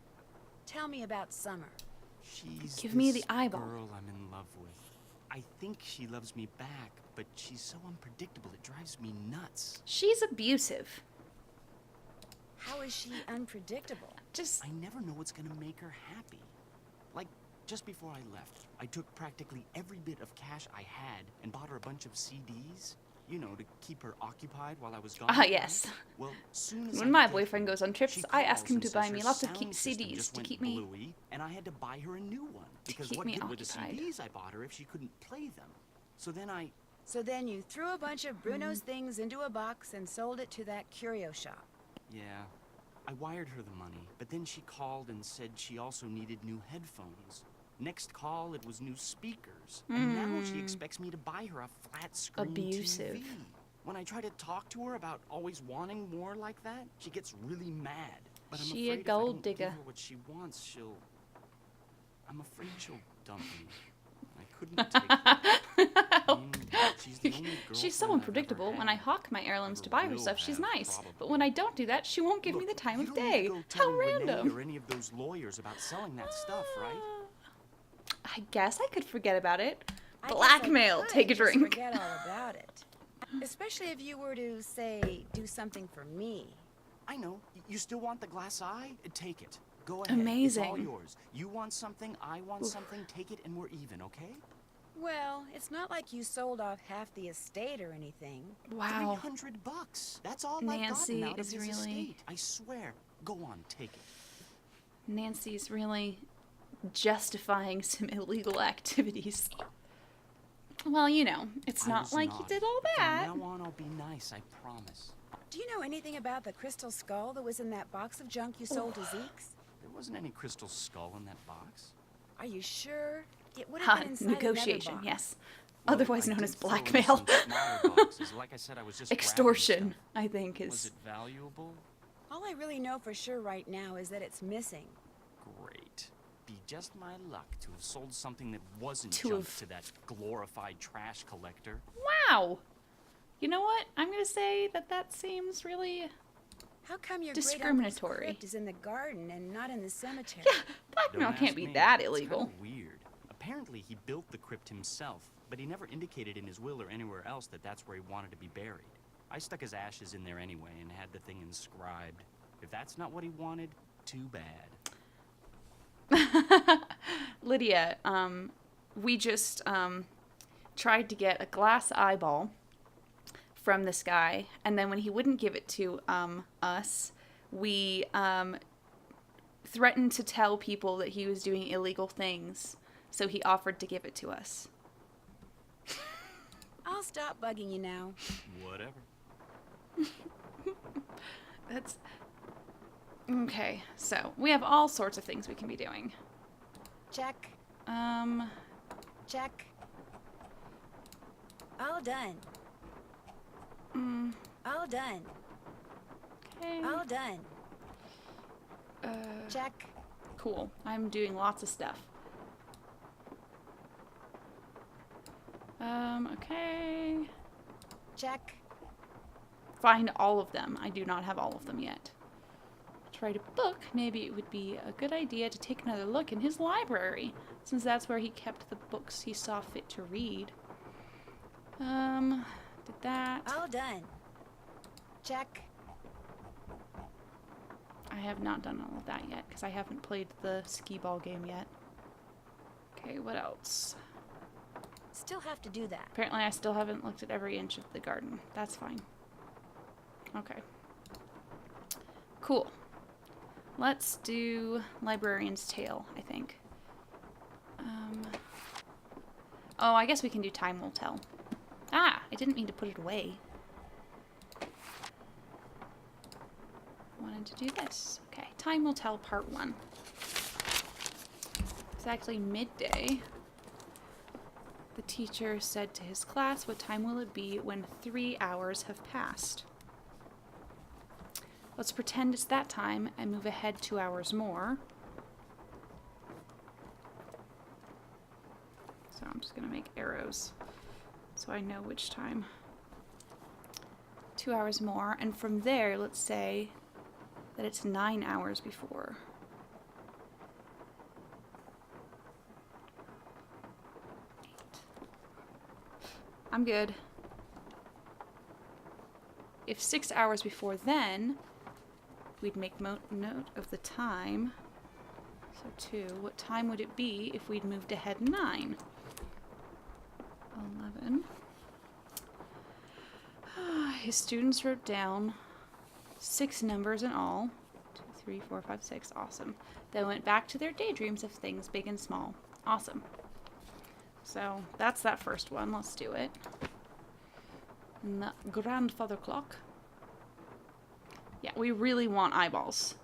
tell me about Summer. She's Give me this the eyeball. girl I'm in love with. I think she loves me back, but she's so unpredictable it drives me nuts. She's abusive. How is she unpredictable? Just I never know what's gonna make her happy. Like, just before I left, I took practically every bit of cash I had and bought her a bunch of CDs. You know, to keep her occupied while I was gone. yes. Well, soon as When I my get boyfriend here, goes on trips, she I ask calls him and to says buy me her lots of sound system CDs just to went keep me bluey, and I had to buy her a new one because keep what me good were the occupied. CDs I bought her if she couldn't play them? So then you threw a bunch of Bruno's things into a box and sold it to that curio shop. yeah, I wired her the money, but then she called and said she also needed new headphones. Next call, it was new speakers, and now she expects me to buy her a flat screen Abusive. TV. When I try to talk to her about always wanting more like that, she gets really mad. But I'm She a afraid gold if I don't digger. give her what she wants, I'm afraid she'll dump me. I couldn't take that. I mean, she's the only She's so girlfriend I've ever unpredictable. When I had. hawk my heirlooms to buy her Ever stuff, she's will have, nice. But probably. when I don't do that, she won't give me Look, the time you of don't need day. to go How telling Renee random. or any of those lawyers about selling that stuff, right? I guess I could forget about it. I guess I Blackmail. could Take a just drink. Forget all about it. Especially if you were to, say, do something for me. I know. You still want the glass eye? Take it. Go ahead. Amazing. It's all yours. You want something, I want something. Take it and we're even, okay? Well, it's not like you sold off half the estate or anything. Wow. $300. That's all Nancy I've gotten out of is his really- estate. I swear. Go on, take it. Nancy's really justifying some illegal activities. Well, you know, it's I not was like he naughty. did all that. From now on, I'll be nice, I promise. Do you know anything about the crystal skull that was in that box of junk you sold to Zeke's? There wasn't any crystal skull in that box. Are you sure? It would have Ha, been inside negotiation, another box. yes. Well, Otherwise I known did as throw in blackmail. some smaller boxes. Like I said, I was just grabbing Extortion, stuff. I think, Was is... it valuable? All I really know for sure right now is that it's missing. Great. Be just my luck to have sold something that wasn't To junk have- to that glorified trash collector. Wow! You know what? I'm gonna say that that seems really... How come your Discriminatory. great uncle's crypt is in the garden and not in the cemetery? Yeah, blackmail Don't can't ask be me. that It's illegal. kinda weird. Apparently, he built the crypt himself, but he never indicated in his will or anywhere else that that's where he wanted to be buried. I stuck his ashes in there anyway and had the thing inscribed. If that's not what he wanted, too bad. Lydia, we just tried to get a glass eyeball from this guy, and then when he wouldn't give it to us, we threatened to tell people that he was doing illegal things, so he offered to give it to us. I'll stop bugging you now. Whatever. That's... Okay, so we have all sorts of things we can be doing. Check. Check. All done. All done. Okay. All done. Check. Cool. I'm doing lots of stuff. Okay. Check. Find all of them. I do not have all of them yet. Try to book. Maybe it would be a good idea to take another look in his library, since that's where he kept the books he saw fit to read. Did that. All done. Check. I have not done all of that yet, because I haven't played the skee ball game yet. Okay, what else? Still have to do that. Apparently I still haven't looked at every inch of the garden. That's fine. Okay. Cool. Let's do Librarian's Tale, I think. Oh, I guess we can do Time Will Tell. Ah, I didn't mean to put it away. Wanted to do this. Okay, Time Will Tell Part 1. It's actually midday. The teacher said to his class, "What time will it be when 3 hours have passed?" Let's pretend it's that time and move ahead 2 hours more. So I'm just going to make arrows so I know which time. 2 hours more, and from there, let's say that it's 9 hours before. I'm good. If 6 hours before then, we'd make note of the time. So 2. What time would it be if we'd moved ahead 9? 11. His students wrote down 6 numbers in all. 2, 3, 4, 5, 6. Awesome. They went back to their daydreams of things big and small. Awesome. So that's that first one. Let's do it. And the grandfather clock. Yeah, we really want eyeballs.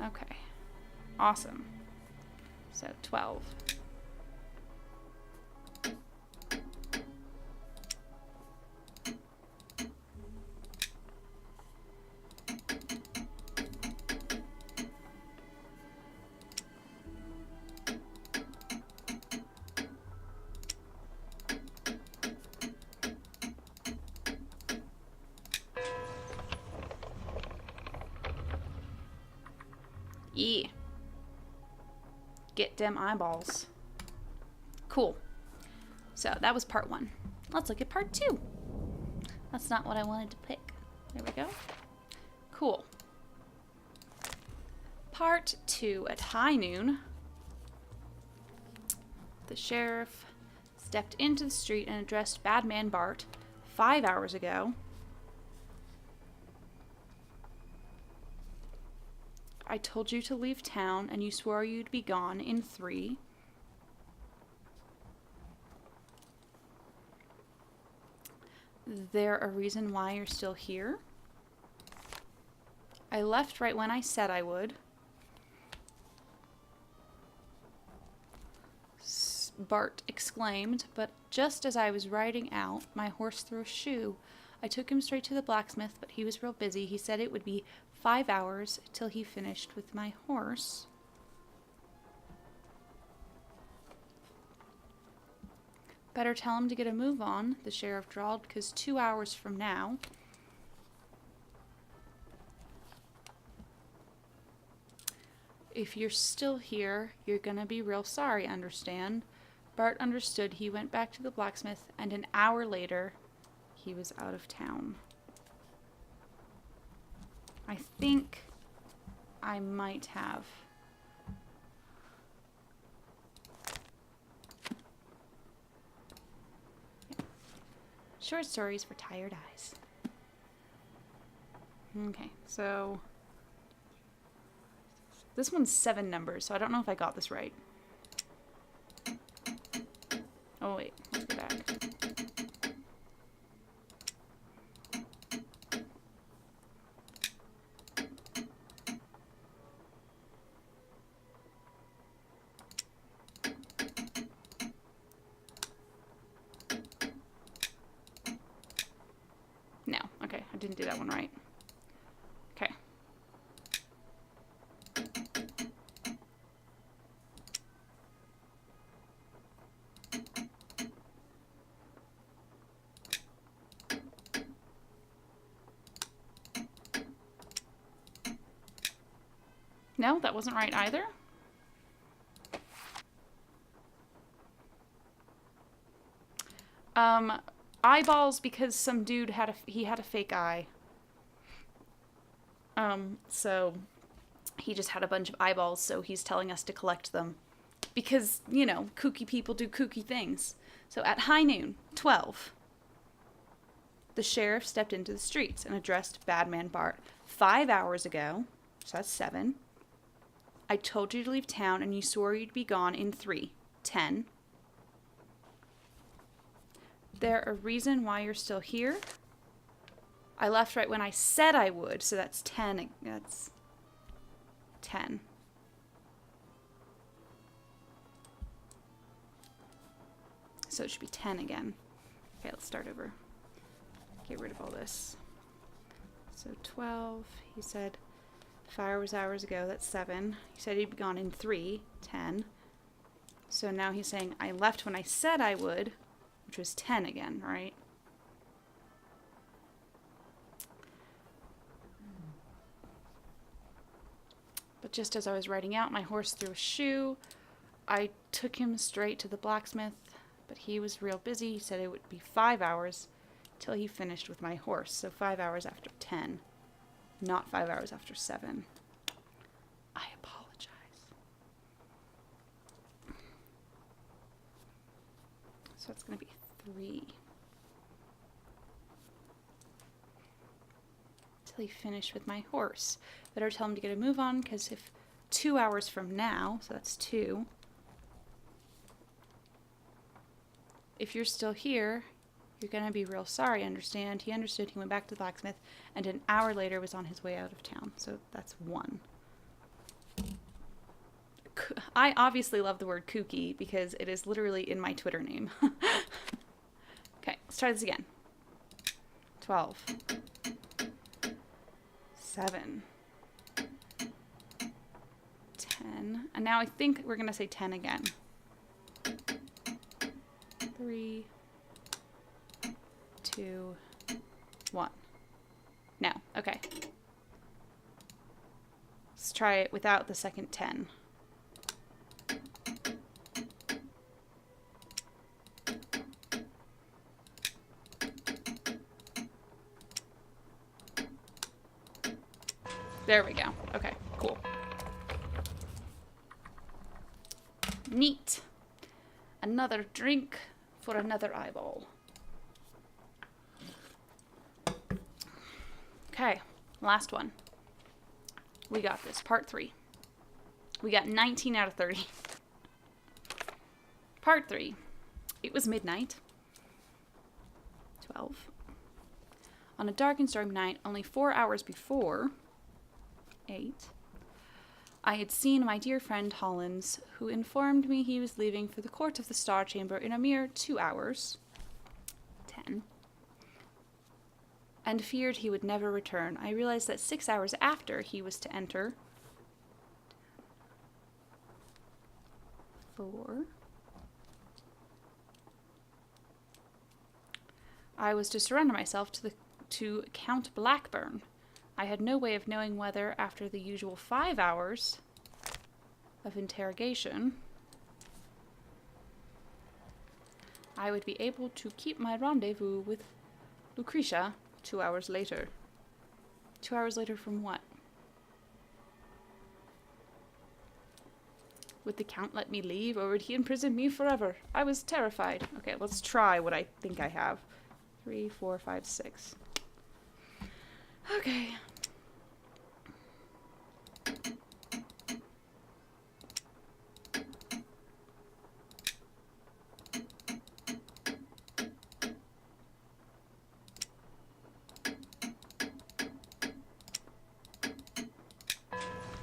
Okay. Awesome. So 12. Yeah. Get them eyeballs. Cool. So that was part 1. Let's look at part 2. That's not what I wanted to pick. There we go. Cool. Part 2. At high noon, the sheriff stepped into the street and addressed Badman Bart 5 hours ago. I told you to leave town, and you swore you'd be gone in 3. There a reason why you're still here? I left right when I said I would. Bart exclaimed, but just as I was riding out, my horse threw a shoe. I took him straight to the blacksmith, but he was real busy. He said it would be 5 hours till he finished with my horse. Better tell him to get a move on, the sheriff drawled, because 2 hours from now... If you're still here, you're gonna be real sorry, understand? Bart understood. He went back to the blacksmith, and an hour later, he was out of town. I think I might have... Yeah. Short stories for tired eyes. Okay, so... This one's 7 numbers, so I don't know if I got this right. Oh wait, let's go back. No, okay, I didn't do that one right. Okay. No, that wasn't right either. Eyeballs because some dude had a fake eye. So he just had a bunch of eyeballs, so he's telling us to collect them. Because, you know, kooky people do kooky things. So at high noon, 12, the sheriff stepped into the streets and addressed Badman Bart. 5 hours ago, so that's 7, I told you to leave town and you swore you'd be gone in 3, 10. There a reason why you're still here? I left right when I said I would, so that's 10. That's 10. So it should be 10 again. Okay, let's start over. Get rid of all this. So 12, he said 5 hours ago, that's 7. He said he'd be gone in 3, 10. So now he's saying I left when I said I would, which was 10 again, right? But just as I was riding out, my horse threw a shoe. I took him straight to the blacksmith, but he was real busy. He said it would be 5 hours till he finished with my horse. So 5 hours after 10, not 5 hours after 7. I apologize. So it's going to be 3. Till he finished with my horse. Better tell him to get a move on, because if 2 hours from now, so that's 2. If you're still here, you're going to be real sorry, understand? He understood. He went back to the blacksmith, and an hour later was on his way out of town. So that's 1. I obviously love the word kooky because it is literally in my Twitter name. Okay, let's try this again. 12. 7. 10. And now I think we're going to say 10 again. 3, 2, 1. No. Okay. Let's try it without the second 10. There we go. Okay, cool. Neat. Another drink for another eyeball. Okay, last one. We got this. Part 3. We got 19 out of 30. Part 3. It was midnight. 12. On a dark and stormy night, only 4 hours before 8, I had seen my dear friend Hollins, who informed me he was leaving for the court of the Star Chamber in a mere 2 hours. 10. And feared he would never return. I realized that 6 hours after he was to enter. 4. I was to surrender myself to Count Blackburn. I had no way of knowing whether, after the usual 5 hours of interrogation, I would be able to keep my rendezvous with Lucretia 2 hours later. 2 hours later from what? Would the Count let me leave, or would he imprison me forever? I was terrified. Okay, let's try what I think I have. 3, 4, 5, 6. Okay.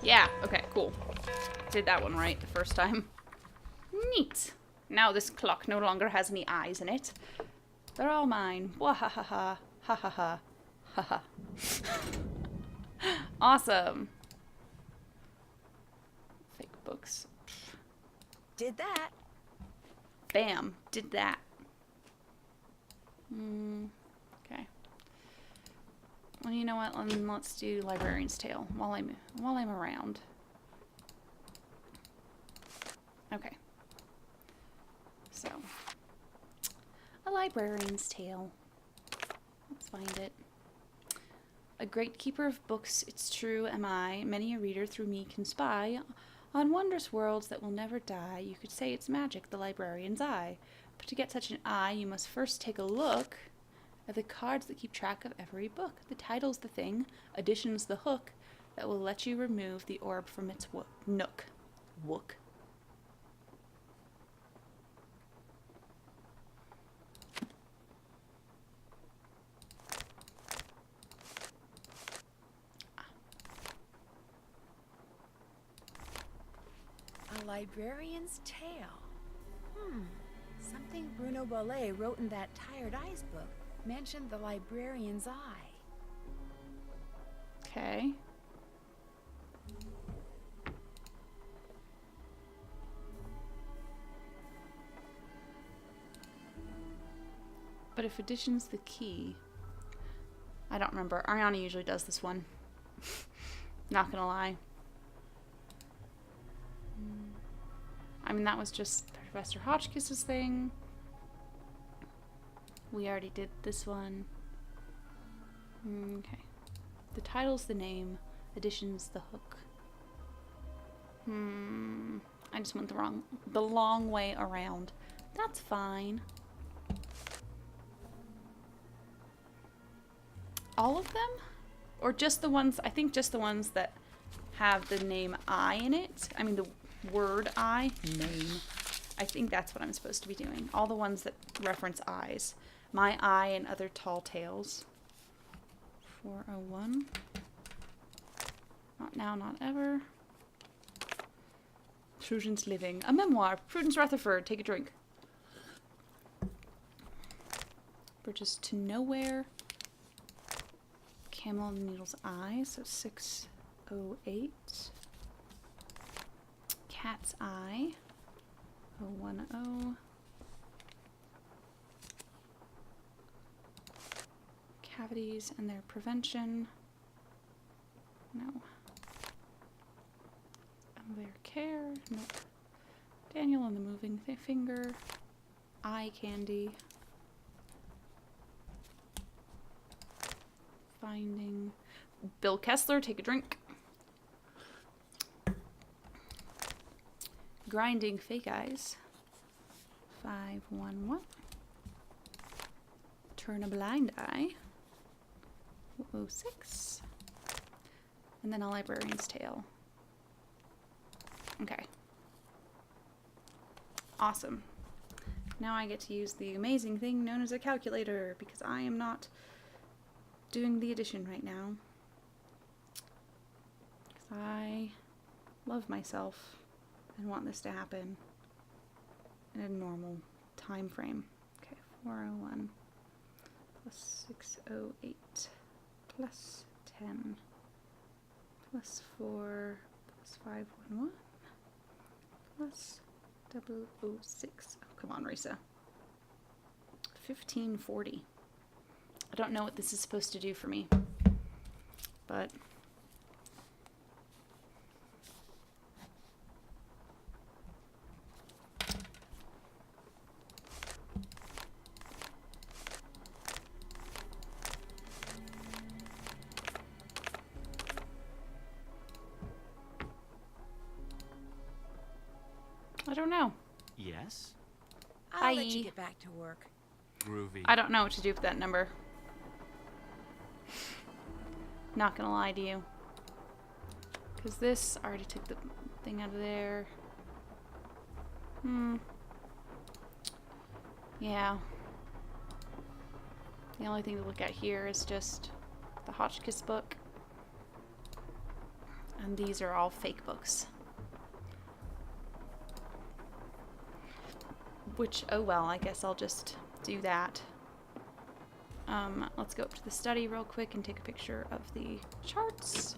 Yeah, okay, cool. Did that one right the first time. Neat. Now this clock no longer has any eyes in it. They're all mine. Wahahaha. Ha ha ha. Ha ha. Awesome. Fake books. Did that. Bam. Did that. Okay. Well, you know what? Let's do Librarian's Tale while I'm around. Okay. So, A Librarian's Tale. Let's find it. A great keeper of books, it's true, am I. Many a reader through me can spy on wondrous worlds that will never die. You could say it's magic, the librarian's eye. But to get such an eye, you must first take a look at the cards that keep track of every book. The title's the thing, addition's the hook that will let you remove the orb from its nook. Wook. A Librarian's Tale. Something Bruno Bollet wrote in that Tired Eyes book mentioned the librarian's eye. Okay. But if addition's the key... I don't remember. Ariana usually does this one. Not gonna lie. I mean, that was just Professor Hotchkiss's thing. We already did this one. Okay. The title's the name. Addition's the hook. I just went the long way around. That's fine. All of them? Or just the ones, I think just the ones that have the name I in it. I mean, the word I, name. I think that's what I'm supposed to be doing. All the ones that reference eyes. My Eye and Other Tall Tales. 401. Not Now, Not Ever. Prudence Living. A memoir. Prudence Rutherford. Take a drink. Bridges to Nowhere. Camel and the Needle's Eye. So 608. Cat's Eye. 010. Cavities and their prevention. No. Their care. Nope. Daniel and the Moving Finger. Eye Candy. Finding. Bill Kessler, take a drink. grinding fake eyes. 511. Turn a blind eye. 006. And then a librarian's tale. Okay. Awesome. Now I get to use the amazing thing known as a calculator because I am not doing the addition right now. Because I love myself and want this to happen in a normal time frame. Okay, 401 plus 608 plus 10 plus 4 plus 511 plus 006. Oh, come on, Rissa. 1540. I don't know what this is supposed to do for me, but I don't know. Yes? I'll let Bye. you get back to work. Groovy. I don't know what to do with that number. Not gonna lie to you. Because this already took the thing out of there. Yeah. The only thing to look at here is just the Hotchkiss book. And these are all fake books. Which, oh well, I guess I'll just do that. Let's go up to the study real quick and take a picture of the charts.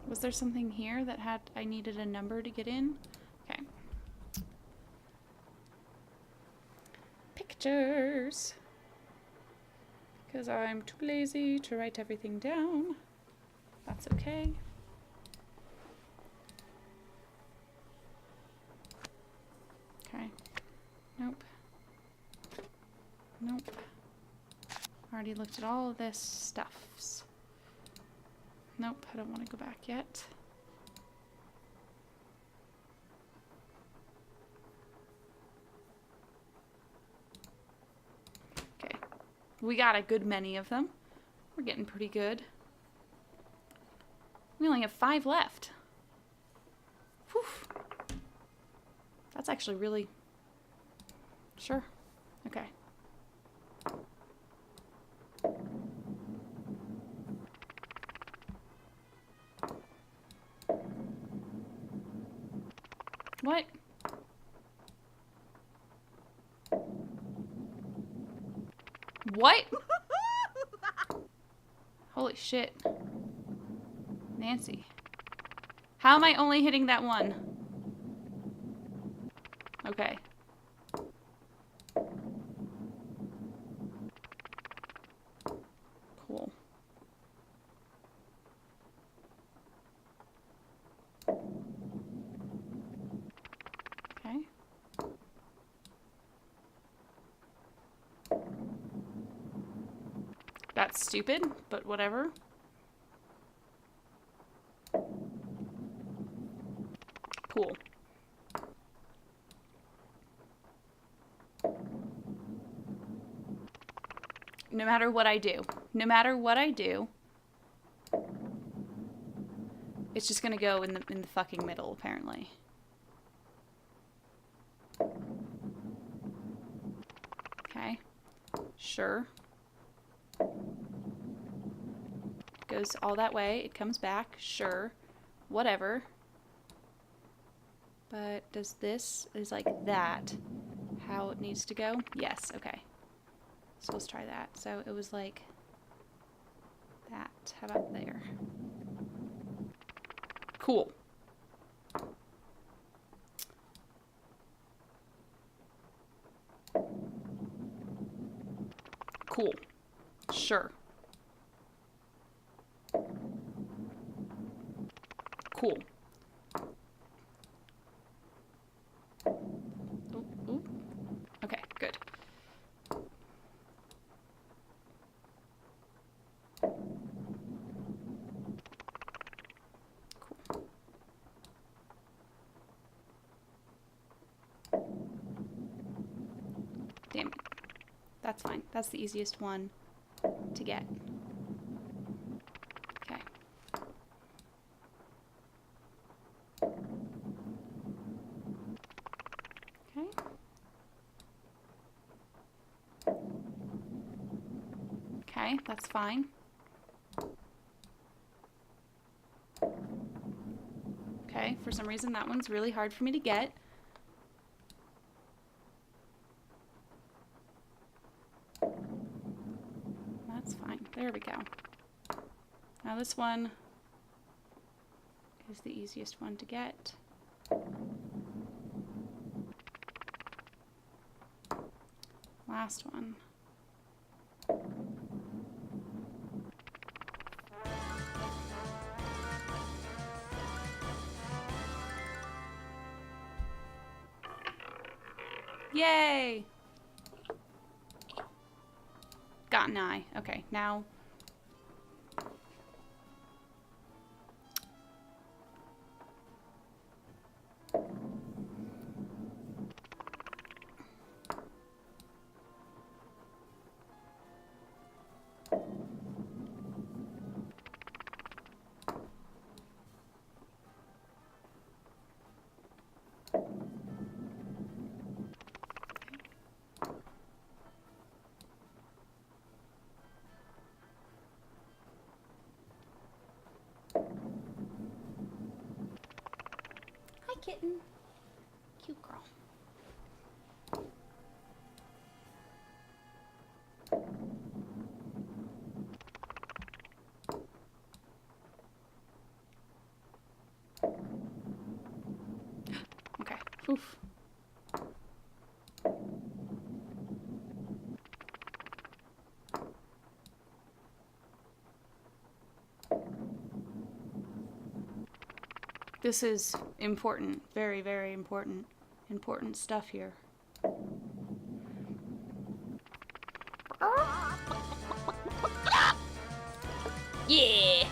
Was there something here that I needed a number to get in? Okay. Pictures. Because I'm too lazy to write everything down. That's okay. Okay. Nope. Nope. Already looked at all of this stuffs. Nope, I don't want to go back yet. Okay. We got a good many of them. We're getting pretty good. We only have 5 left. Whew. That's actually really... Sure. Okay. What? What? Holy shit. Nancy. How am I only hitting that one? Okay. Cool. Okay. That's stupid, but whatever. Cool. No matter what I do, it's just gonna go in the fucking middle, apparently. Okay. Sure. Goes all that way. It comes back. Sure. Whatever. But does this is like that how it needs to go? Yes. Okay. So let's try that. So it was like that. How about there? Cool. Cool. Sure. Cool. That's fine. That's the easiest one to get. Okay. Okay. Okay, that's fine. Okay, for some reason that one's really hard for me to get. That's fine. There we go. Now this one is the easiest one to get. Last one. Yay! Got an eye. Okay, now... Hi, kitten. Cute girl. Okay. Oof. This is important. Very, very important. Important stuff here. Yeah!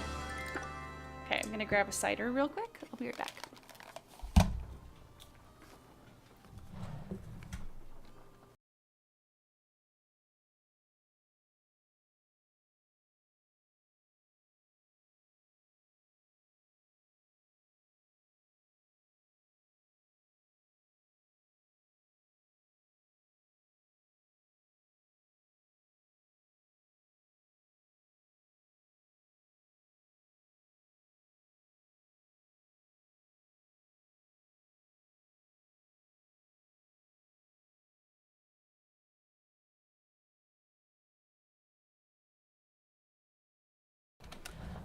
Okay, I'm gonna grab a cider real quick. I'll be right back.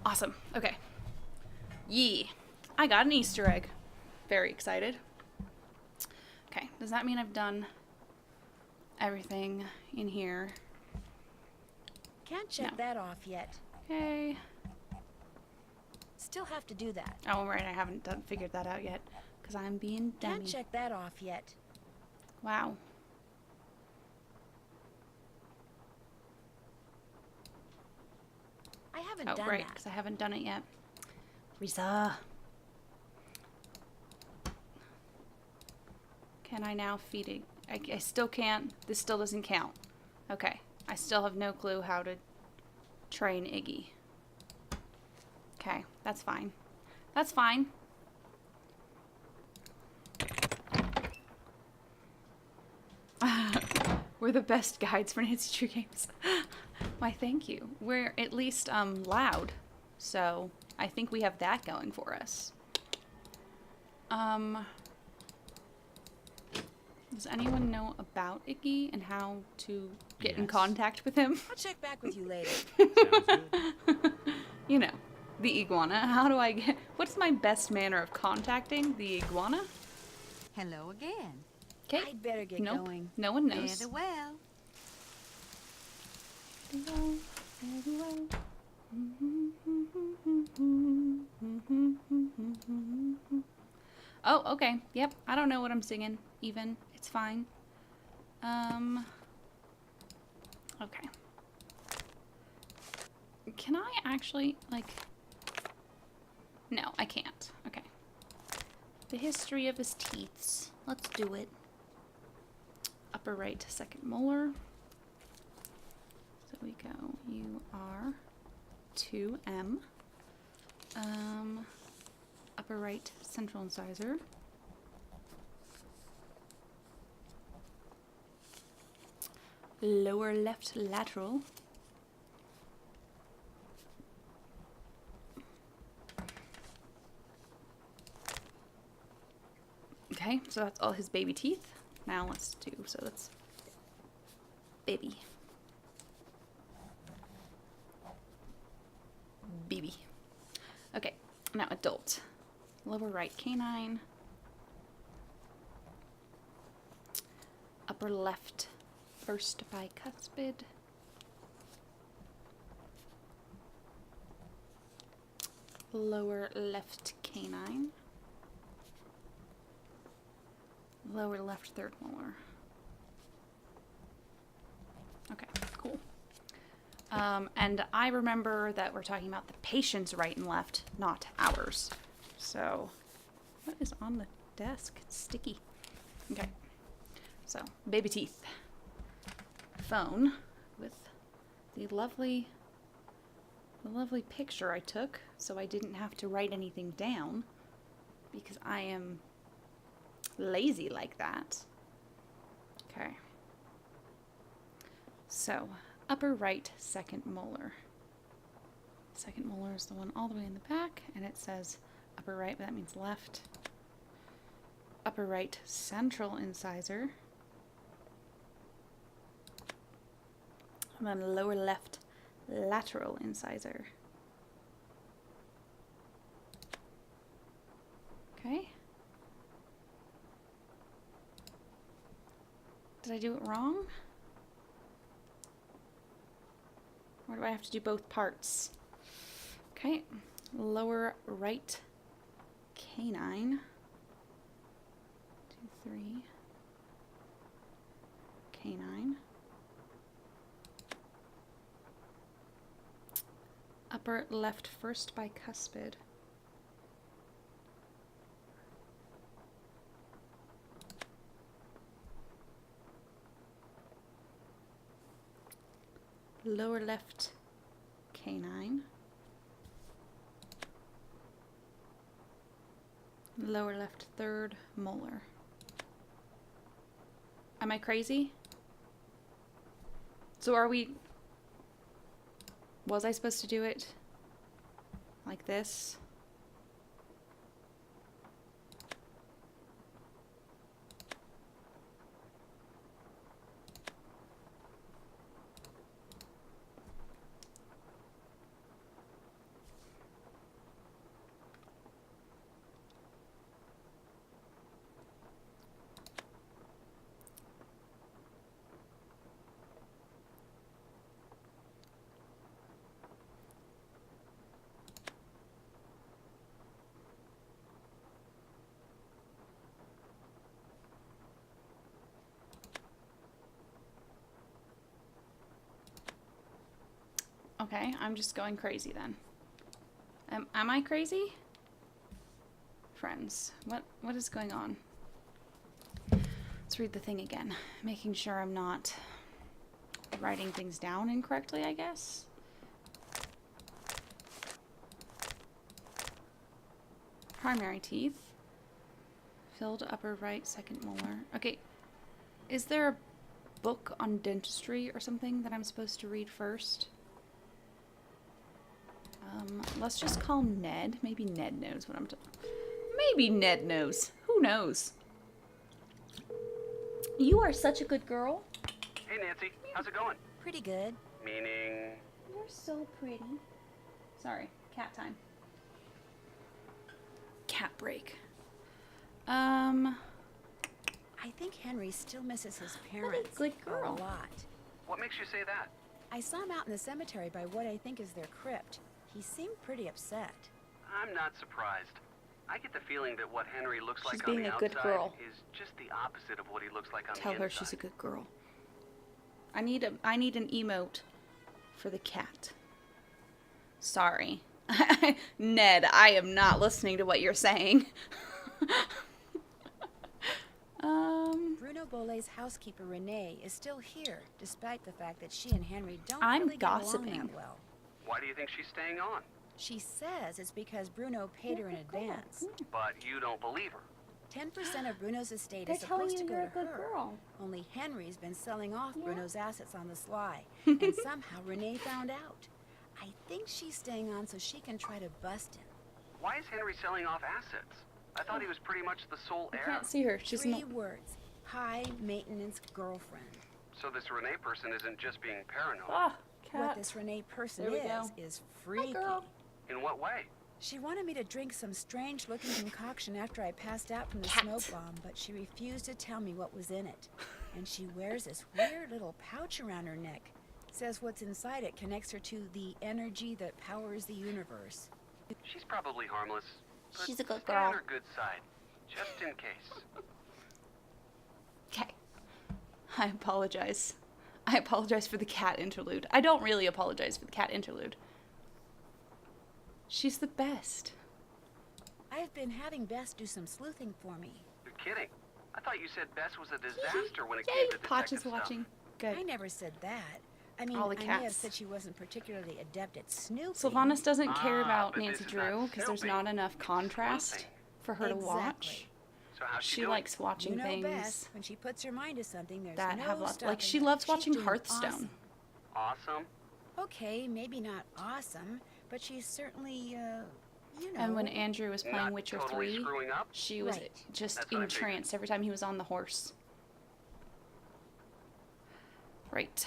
Awesome. Okay. Yee. I got an Easter egg. Very excited. Okay. Does that mean I've done everything in here? Can't check that off yet. Okay. Still have to do that. Oh, right. I haven't figured that out yet because I'm being dummy. Can't check that off yet. Wow. I haven't Oh, done right. that. Because I haven't done it yet. Rissa. Can I now feed it? I still can't. This still doesn't count. Okay. I still have no clue how to train Iggy. Okay. That's fine. That's fine. We're the best guides for Nancy Drew games. Why, thank you. We're at least loud. So I think we have that going for us. Does anyone know about Iggy and how to get in contact with him? I'll check back with you later. Sounds good. You know, the iguana. How do I get... What's my best manner of contacting the iguana? Hello again. Okay. I'd better get Nope. going. No one Fare knows. thee well. Oh, okay. Yep. I don't know what I'm singing, even. It's fine. Okay. Can I actually, like... No, I can't. Okay. The history of his teeths. Let's do it. Upper right to second molar. we go. You are 2M. Upper right central incisor. Lower left lateral. Okay, so that's all his baby teeth. Now let's do, so that's baby. Baby. Okay, now adult. Lower right canine. Upper left first bicuspid. Lower left canine. Lower left third molar. Okay, cool. And I remember that we're talking about the patient's right and left, not ours. So, what is on the desk? It's sticky. Okay. So, baby teeth. Phone with the lovely picture I took, so I didn't have to write anything down because I am lazy like that. Okay. So, upper right second molar. Second molar is the one all the way in the back, and it says upper right, but that means left. Upper right central incisor. And then lower left lateral incisor. Okay. Did I do it wrong? Or do I have to do both parts? Okay. Lower right canine. 2, 3. Canine. Upper left first bicuspid. Lower left canine. Lower left third molar. Am I crazy? So are we... Was I supposed to do it like this? Okay, I'm just going crazy then. Am I crazy? Friends, what is going on? Let's read the thing again. Making sure I'm not writing things down incorrectly, I guess. Primary teeth. Filled upper right second molar. Okay, is there a book on dentistry or something that I'm supposed to read first? Let's just call Ned. Maybe Ned knows what I'm talking. Maybe Ned knows. Who knows? You are such a good girl. Hey, Nancy. How's it going? Pretty good. Meaning... You're so pretty. Sorry, cat time. Cat break. I think Henry still misses his parents. What a good girl. A lot. What makes you say that? I saw him out in the cemetery by what I think is their crypt. He seemed pretty upset. I'm not surprised. I get the feeling that what Henry looks She's like on being the a good outside girl. is just the opposite of what he looks like on Tell the her inside. she's a good girl. I need an emote for the cat. Sorry. Ned, I am not listening to what you're saying. Bruno Bolet's housekeeper, Renee, is still here, despite the fact that she and Henry don't I'm really gossiping. get along that well. Why do you think she's staying on? She says it's because Bruno paid her in advance. But you don't believe her. 10% of Bruno's estate They're is supposed to telling you go you're to a good her. girl. Only Henry's been selling off Bruno's assets on the sly, and somehow Renee found out. I think she's staying on so she can try to bust him. Why is Henry selling off assets? I thought he was pretty much the sole I heir. can't see her. She's Three not. words. High maintenance girlfriend. So this Renee person isn't just being paranoid. Ah, What cat. this Renee person There we go. is freaky. girl. In what way? She wanted me to drink some strange-looking concoction after I passed out from the Cat. smoke bomb, but she refused to tell me what was in it. And she wears this weird little pouch around her neck. Says what's inside it connects her to the energy that powers the universe. She's probably harmless. But She's a good stay girl. on her good side, just in case. Okay. I apologize. I apologize for the cat interlude. I don't really apologize for the cat interlude. She's the best. I've been having Bess do some sleuthing for me. You're kidding. I thought you said Bess was a disaster when it Yay, came to Potch detective is stuff. watching. Good. I never said that. I mean, All the I may have cats. said she wasn't particularly adept at snooping. Sylvanas doesn't care Ah, about but Nancy this is not Drew because there's snooping, not enough it's contrast sleuthing. for her to watch. Exactly. So how's she She doing? likes watching You know things Bess, when she puts her mind to something, there's that no have lots. stopping Like she her. loves She's watching doing Hearthstone. Awesome. Okay, maybe not awesome, but she's certainly, you know. And when Andrew was playing Not Witcher totally 3, screwing up. she was Right. just That's what I figured. entranced every time he was on the horse. Right.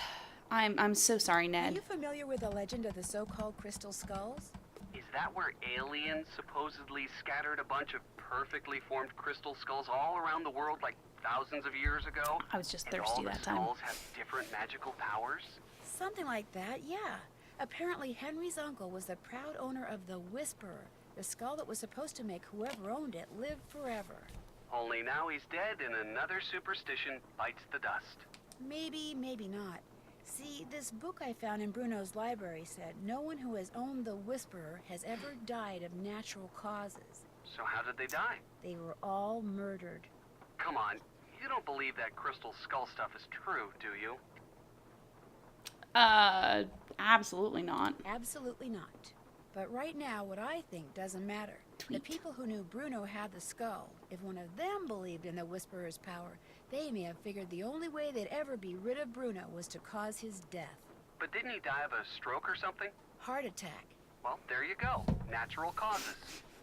I'm so sorry, Are Ned. you familiar with the legend of the so-called crystal skulls? Is that where aliens supposedly scattered a bunch of perfectly formed crystal skulls all around the world like thousands of years ago? I was just And all thirsty the that time. skulls have different magical powers? Something like that, yeah. Apparently, Henry's uncle was the proud owner of the Whisperer, the skull that was supposed to make whoever owned it live forever. Only now he's dead and another superstition bites the dust. Maybe, maybe not. See, this book I found in Bruno's library said no one who has owned the Whisperer has ever died of natural causes. So how did they die? They were all murdered. Come on, you don't believe that crystal skull stuff is true, do you? Absolutely not. Absolutely not. But right now, what I think doesn't matter. The Tweet. people who knew Bruno had the skull, if one of them believed in the Whisperer's power, they may have figured the only way they'd ever be rid of Bruno was to cause his death. But didn't he die of a stroke or something? Heart attack. Well, there you go. Natural causes.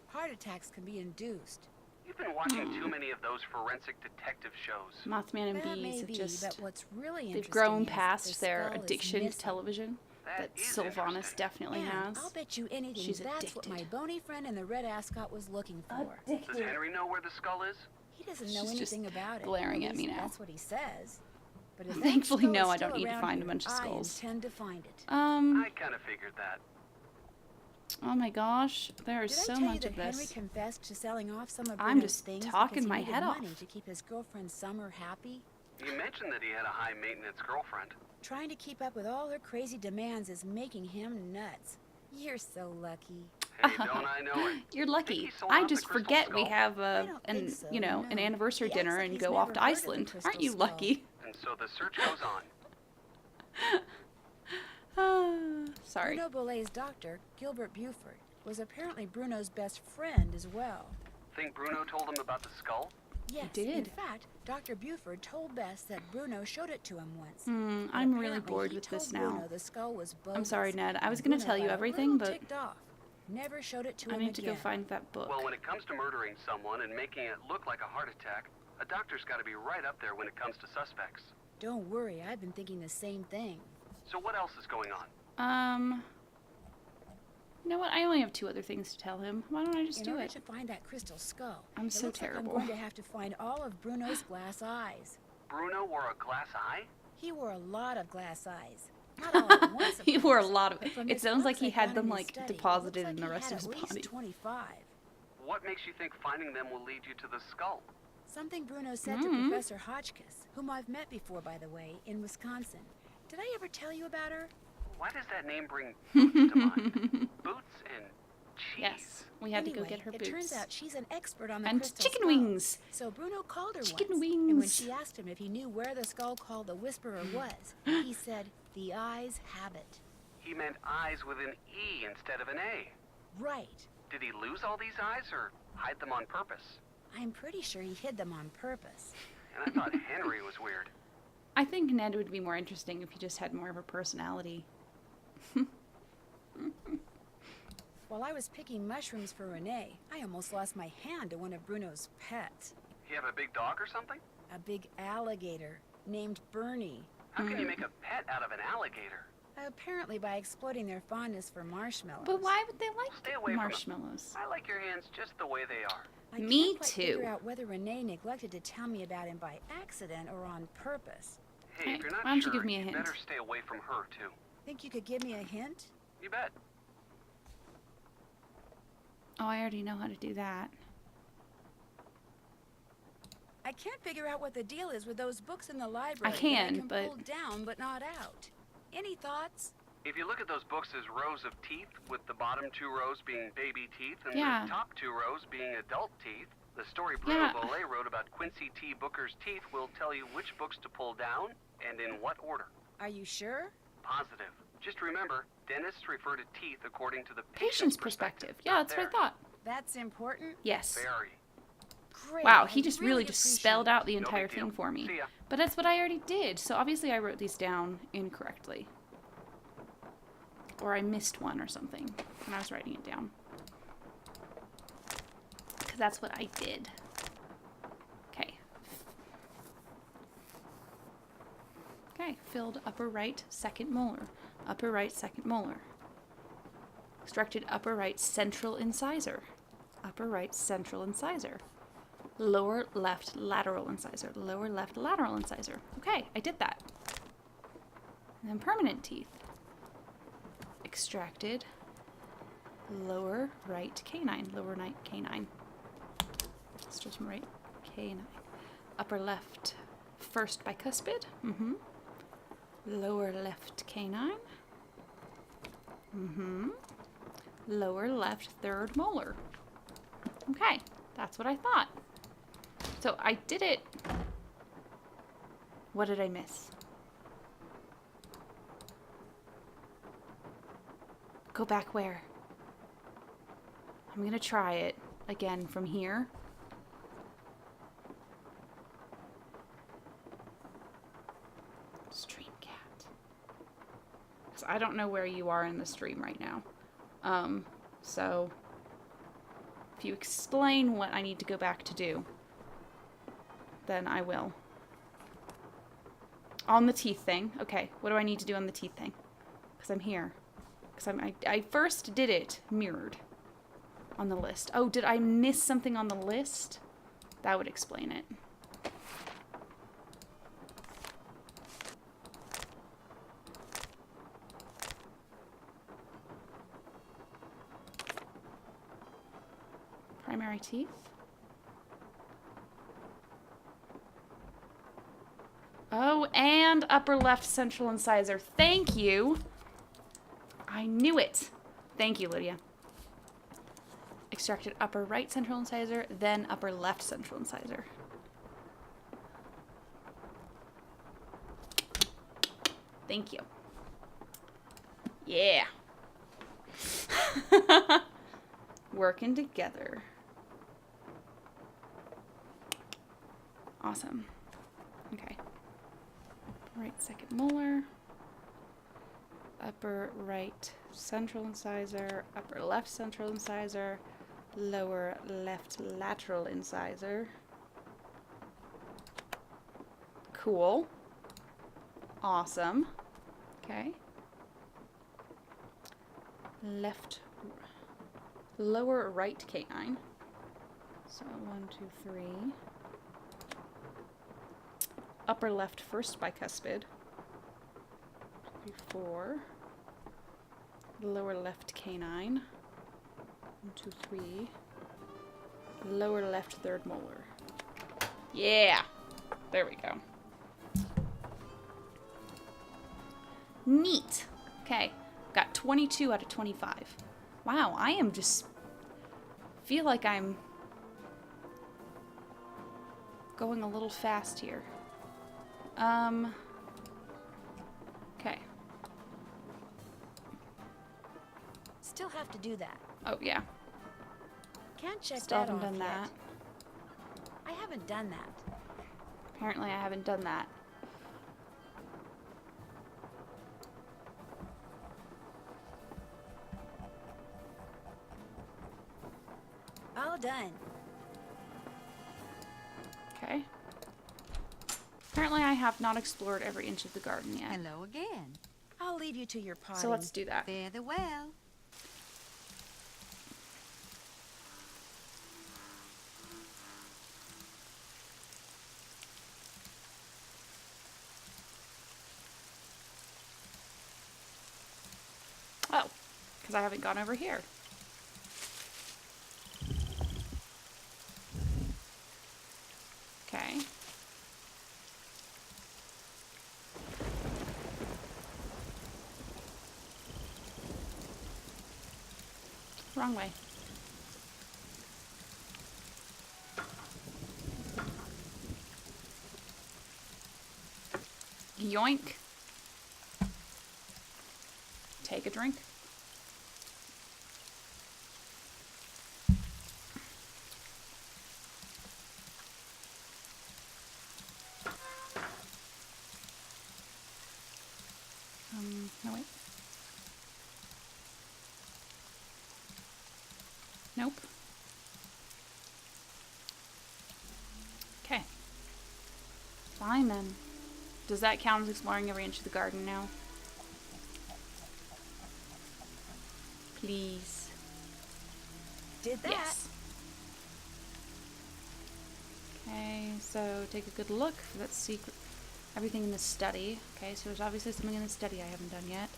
Heart attacks can be induced. You've been watching too many of those forensic detective shows. Mothman and That Bees may have be, just but what's really interesting they've grown is the past their skull is addiction to missing. television that is Sylvanas interesting. definitely And has. I'll bet you anything She's that's what my addicted. bony friend in the red ascot was looking for. Does Henry know where the skull is? He doesn't know She's just anything about it. glaring at least me now. That's what he says. But if that Thankfully, skull no, is I don't still need to around find a here, bunch of skulls. I intend to find it. I kind of figured that. Oh my gosh, there is Did so I tell much you that of Henry this. confessed to selling off some of I'm Bruno's just things talking because he my needed head money off. to keep his girlfriend Summer happy? You mentioned that he had a high-maintenance girlfriend. Trying to keep up with all her crazy demands is making him nuts. You're so lucky. Hey, don't I know it? You're Think lucky. he sold I out the just crystal forget we skull? have I don't think so, an no. anniversary He dinner acts like and he's go off never to heard of the Iceland. crystal Aren't you skull. lucky? And so the search goes on. Sorry. Bruno Bolet's doctor, Gilbert Buford, was apparently Bruno's best friend as well. Think Bruno told him about the skull? Yes, did. in fact, Dr. Buford told Bess that Bruno showed it to him once. I'm But really apparently bored he with this told now. Bruno the skull was bogus. I'm sorry, Ned. I was and gonna Bruno tell you got a everything, little but ticked off. Never showed it to I him need to again. go find that book. Well, when it comes to murdering someone and making it look like a heart attack, a doctor's got to be right up there when it comes to suspects. Don't worry, I've been thinking the same thing. So what else is going on? You know what? I only have 2 other things to tell him. Why don't I just In do order it? to find that crystal skull, I'm it so looks terrible. like I'm going to have to find all of Bruno's glass eyes. Bruno wore a glass eye? He wore a lot of glass eyes. Not all at once, of He wore a course, lot of. but from It his sounds like books he I had found them in his like study, it deposited looks in the like rest he of had his at least body. 25. What makes you think finding them will lead you to the skull? Something Bruno said to Professor Hotchkiss, whom I've met before, by the way, in Wisconsin. Did I ever tell you about her? Why does that name bring boots to mind? Boots and cheese. Yes, we had to go Anyway, get her boots. It turns out she's an expert on the And crystal chicken skull. wings. So Bruno called her Chicken once, wings. and when she asked him if he knew where the skull called the Whisperer was, he said, "The eyes have it." He meant eyes with an E instead of an A. Right. Did he lose all these eyes or hide them on purpose? I'm pretty sure he hid them on purpose. And I thought Henry was weird. I think Ned would be more interesting if he just had more of a personality. While I was picking mushrooms for Renee, I almost lost my hand to one of Bruno's pets. You have a big dog or something? A big alligator named Bernie. How can you make a pet out of an alligator? Apparently by exploiting their fondness for marshmallows. But why would they Stay like away marshmallows? I like your hands just the way they are. I Me can't quite too. figure out whether Renee neglected to tell me about him by accident or on purpose. Hey, if you're not Why don't you sure, give me a you hint? better stay away from her, too. Think you could give me a hint? You bet. Oh, I already know how to do that. I can't figure out what the deal is with those books in the library. can, that I but- pull down but not out. Any thoughts? If you look at those books as rows of teeth, with the bottom 2 rows being baby teeth and Yeah. the top 2 rows being adult teeth, the story Bruno Yeah. Bollet wrote about Quincy T. Booker's teeth will tell you which books to pull down and in what order. Are you sure? Positive. Just remember, dentists refer to teeth according to the Patient's perspective. Yeah, not that's what I theirs. thought. That's important? Yes. Very. Great. Wow, I he just really just spelled appreciate out the No entire big deal. thing for me. See ya. But that's what I already did. So obviously I wrote these down incorrectly. Or I missed one or something when I was writing it down. Because that's what I did. Okay. Okay, filled upper right second molar. Upper right second molar. Extracted upper right central incisor. Upper right central incisor. Lower left lateral incisor. Lower left lateral incisor. Okay, I did that. And then permanent teeth. Extracted lower right canine. Lower right canine. Stretch right canine. Upper left first bicuspid. Lower left canine. Lower left third molar. Okay, that's what I thought. So I did it. What did I miss? Go back where? I'm gonna try it again from here. Stream cat. 'Cause I don't know where you are in the stream right now. So if you explain what I need to go back to do, then I will. On the teeth thing. Okay, what do I need to do on the teeth thing? Because I'm here. Because I first did it mirrored on the list. Oh, did I miss something on the list? That would explain it. Primary teeth. Oh, and upper left central incisor. Thank you. I knew it. Thank you, Lydia. Extracted upper right central incisor, then upper left central incisor. Thank you. Yeah. Working together. Awesome. Okay. Right second molar. Upper right central incisor. Upper left central incisor. Lower left lateral incisor. Cool. Awesome. Okay. Lower right canine. So 1, 2, 3. Upper left first bicuspid. 3, 4. Lower left canine. 1, 2, 3. Lower left third molar. Yeah! There we go. Neat. Okay. Got 22 out of 25. Wow, I am just feel like I'm going a little fast here. Okay. Still have to do that. Oh, yeah. Can't check Still that haven't off done yet. that. I haven't done that. Apparently I haven't done that. All done. Okay. Apparently I have not explored every inch of the garden yet. Hello again. I'll leave you to your potting. So let's do that. Fare thee well. Oh, because I haven't gone over here. Okay. Wrong way. Yoink. Take a drink. No wait. Nope. Okay. Fine then. Does that count as exploring every inch of the garden now? Please. Did that. Yes. Okay, so take a good look. Let's see everything in the study. Okay, so there's obviously something in the study I haven't done yet.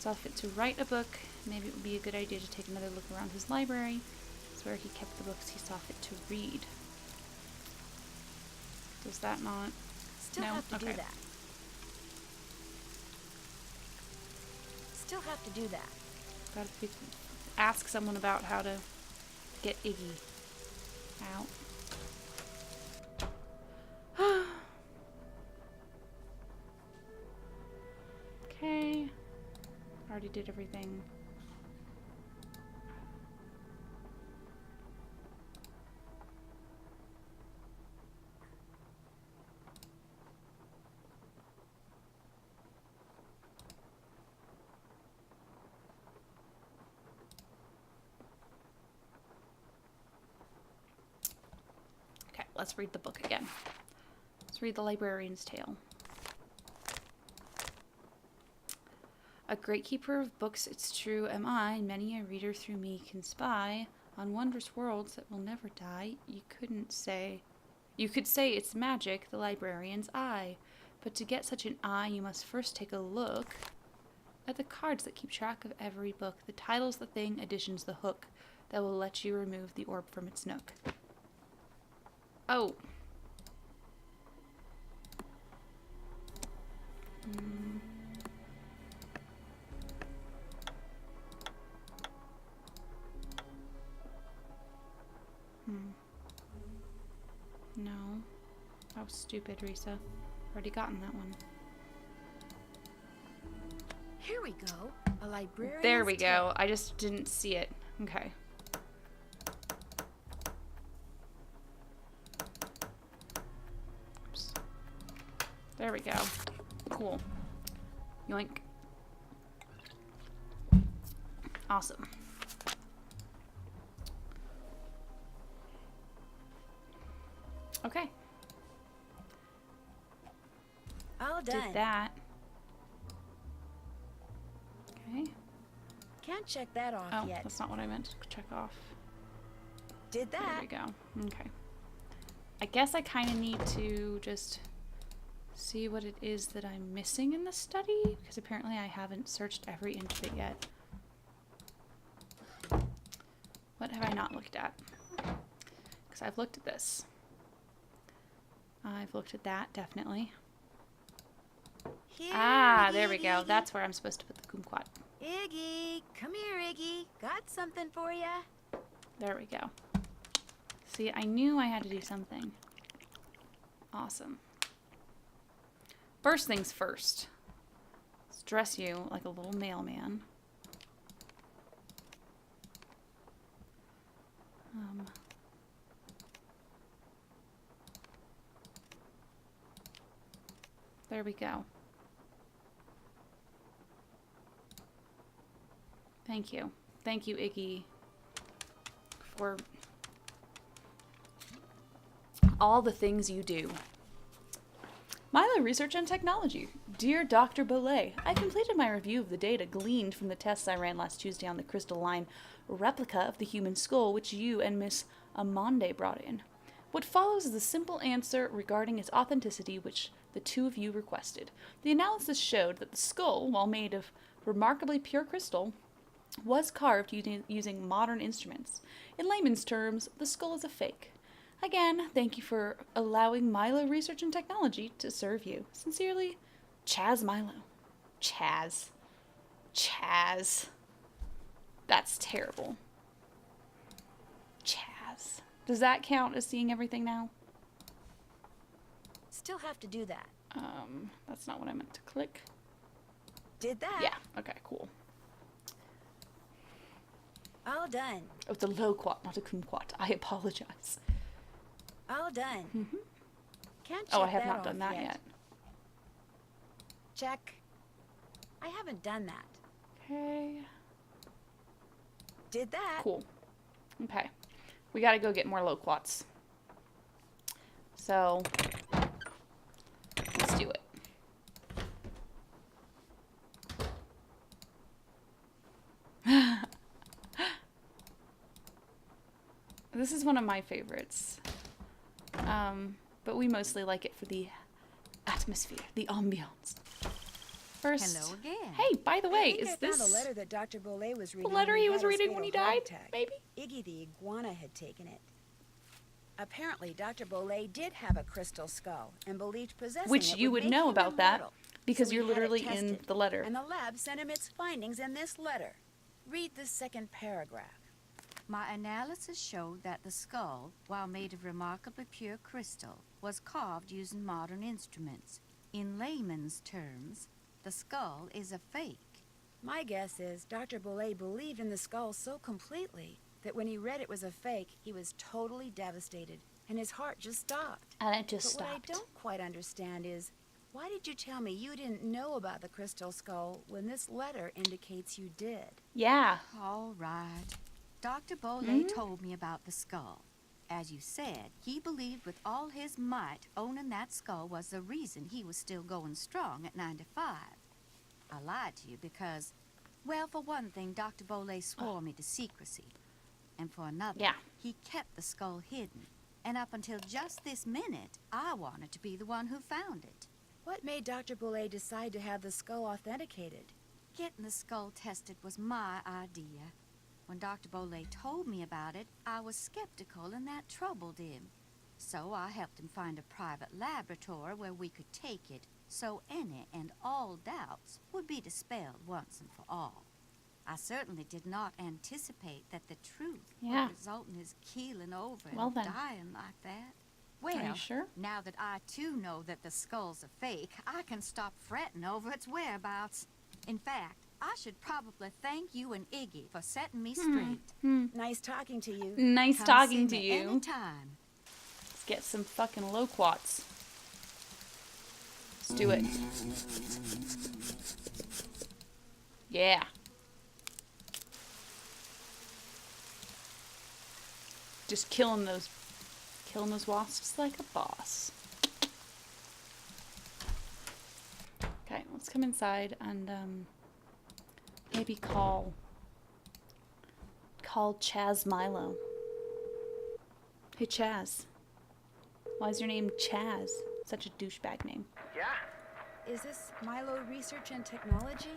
Saw fit to write a book. Maybe it would be a good idea to take another look around his library. It's where he kept the books he saw fit to read. Does that not? Still No? have to do Okay. that. Still have to do that. Gotta ask someone about how to get Iggy out. Okay. Already did everything. Okay, let's read the book again. Let's read The Librarian's Tale. A great keeper of books, it's true, am I, and many a reader through me can spy on wondrous worlds that will never die. You could say it's magic, the librarian's eye. But to get such an eye, you must first take a look at the cards that keep track of every book. The title's the thing, edition's the hook that will let you remove the orb from its nook. Oh. No. That was stupid, Rissa. Already gotten that one. Here we go. A librarian's There we tale. go. I just didn't see it. Okay. Oops. There we go. Cool. Yoink. Awesome. Okay. All done. Did that. Okay. Can't check that off Oh, yet. that's not what I meant to check off. Did There that. we go. Okay. I guess I kind of need to just see what it is that I'm missing in the study, because apparently I haven't searched every inch of it yet. What have I not looked at? Because I've looked at this. I've looked at that, definitely. Here, Ah, Iggy, there we go. Iggy. That's where I'm supposed to put the kumquat. Iggy, come here, Iggy. Got something for ya. There we go. See, I knew I had to do something. Awesome. First things first. Let's dress you like a little mailman. There we go. Thank you. Thank you, Iggy, for all the things you do. Milo Research and Technology. Dear Dr. Bollet, I completed my review of the data gleaned from the tests I ran last Tuesday on the crystalline replica of the human skull which you and Miss Amande brought in. What follows is a simple answer regarding its authenticity which the two of you requested. The analysis showed that the skull, while made of remarkably pure crystal, was carved using modern instruments. In layman's terms, the skull is a fake. Again, thank you for allowing Milo Research and Technology to serve you. Sincerely, Chaz Milo. Chaz. That's terrible. Chaz. Does that count as seeing everything now? Still have to do that. That's not what I meant to click. Did that? Yeah, okay, cool. All done. Oh, it's a loquat, not a kumquat. I apologize. All done. Mm-hmm. Can't check Oh, I have that not done off that yet. Check. I haven't done that. Okay. Did that. Cool. Okay. We gotta go get more loquats. So, let's do it. This is one of my favorites. But we mostly like it for the atmosphere, the ambiance. First, Hello again. hey, by the way, I think is I this found the letter that Dr. Bollet was reading? the letter when he had was his reading when he fatal heart died? attack. Maybe? Iggy the iguana had taken it. Apparently, Dr. Bollet did have a crystal skull and believed possessing Which it you would make know him about that immortal. because So you're he had it literally in tested, the letter. And the lab sent him its findings in this letter. Read the second paragraph. My analysis showed that the skull, while made of remarkably pure crystal, was carved using modern instruments. In layman's terms, the skull is a fake. My guess is Dr. Bollet believed in the skull so completely that when he read it was a fake, he was totally devastated, and his heart just stopped. And it just But stopped. what I don't quite understand is, why did you tell me you didn't know about the crystal skull when this letter indicates you did? Yeah. All right. Dr. Bollet told me about the skull. As you said, he believed with all his might owning that skull was the reason he was still going strong at 95. I lied to you because, well, for one thing, Dr. Bollet swore me to secrecy. And for another, Yeah. he kept the skull hidden. And up until just this minute, I wanted to be the one who found it. What made Dr. Bollet decide to have the skull authenticated? Getting the skull tested was my idea. When Dr. Bollet told me about it, I was skeptical and that troubled him. So I helped him find a private laboratory where we could take it so any and all doubts would be dispelled once and for all. I certainly did not anticipate that the truth Yeah. would result in his keeling over Well and then. dying like that. Are you Well, sure? now that I too know that the skull's a fake, I can stop fretting over its whereabouts. In fact, I should probably thank you and Iggy for setting me straight. Nice talking to you. Nice Come talking see to me you. anytime. Let's get some fucking loquats. Let's do it. Yeah. Just killing those wasps like a boss. Okay, let's come inside and maybe call Chaz Milo. Hey Chaz. Why is your name Chaz? Such a douchebag name. Yeah? Is this Milo Research and Technology?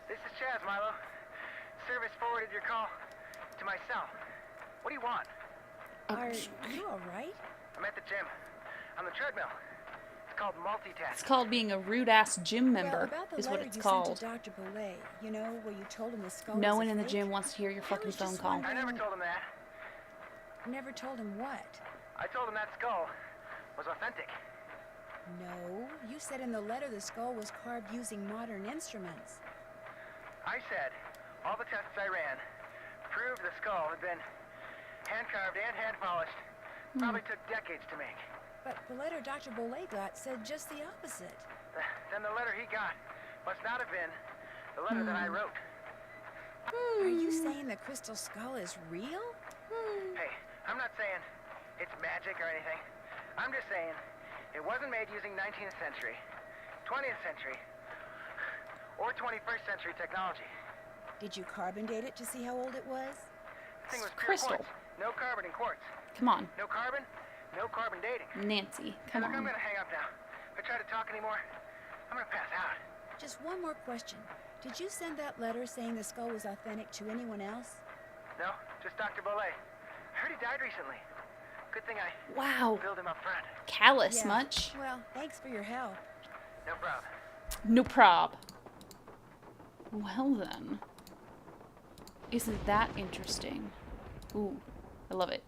This is Chaz, Milo. Service forwarded your call to my cell. What do you want? Are you all right? I'm at the gym. On the treadmill. It's called multitasking. It's called being a rude ass gym Well, member, about the is what letter it's you called. sent to Dr. Bollet, you know, where you told him the skull No was one a in the fake? gym wants to hear your I fucking was phone just call. I never told him that. never told him what? I told him that skull was authentic. No, you said in the letter the skull was carved using modern instruments. I said all the tests I ran proved the skull had been hand-carved and hand-polished. Probably took decades to make. But the letter Dr. Bolay got said just the opposite. Then the letter he got must not have been the letter that I wrote. Are you saying the crystal skull is real? Hey, I'm not saying it's magic or anything. I'm just saying it wasn't made using 19th century, 20th century, or 21st century technology. Did you carbon date it to see how old it was? The thing was pure Crystal. quartz. No carbon in quartz. Come on, No carbon, no carbon dating. Nancy. Hey, Come look, I'm on. gonna hang up now. If I try to talk anymore, I'm gonna pass out. Just one more question. Did you send that letter saying the skull was authentic to anyone else? No, just Dr. Bolay. I heard he died recently. Good thing I Wow. billed him up front. Callous Yeah. much? Well, thanks for your help. No problem. No prob. Well then. Isn't that interesting? Ooh, I love it.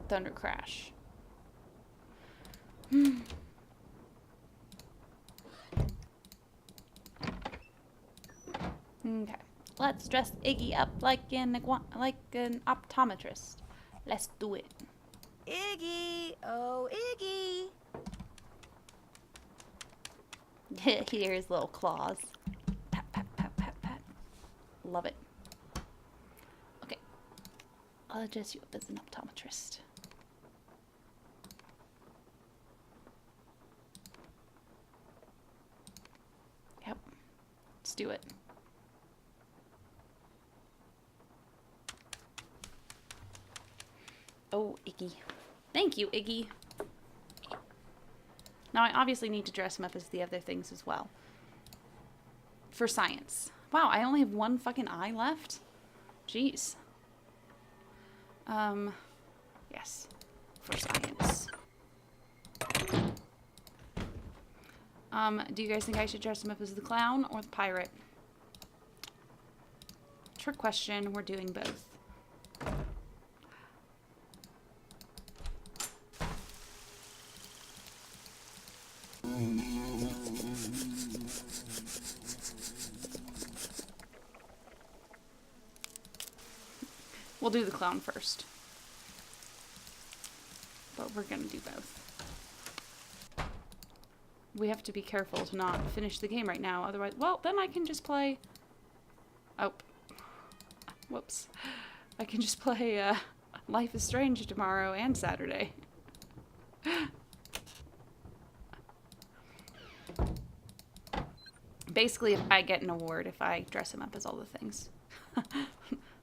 Thunder Crash. Okay. Let's dress Iggy up like an optometrist. Let's do it. Iggy! Oh, Iggy! Here's little claws. Pat, pat, pat, pat, pat. Love it. Okay. I'll dress you up as an optometrist. Yep. Let's do it. Oh, Iggy. Thank you, Iggy. Now, I obviously need to dress him up as the other things as well. For science. Wow, I only have one fucking eye left? Jeez. Yes. For science. Do you guys think I should dress him up as the clown or the pirate? Trick question, we're doing both. We'll do the clown first. But we're gonna do both. We have to be careful to not finish the game right now, otherwise, well, then I can just play... Oh. Whoops. I can just play, Life is Strange tomorrow and Saturday. Basically, if I get an award if I dress him up as all the things.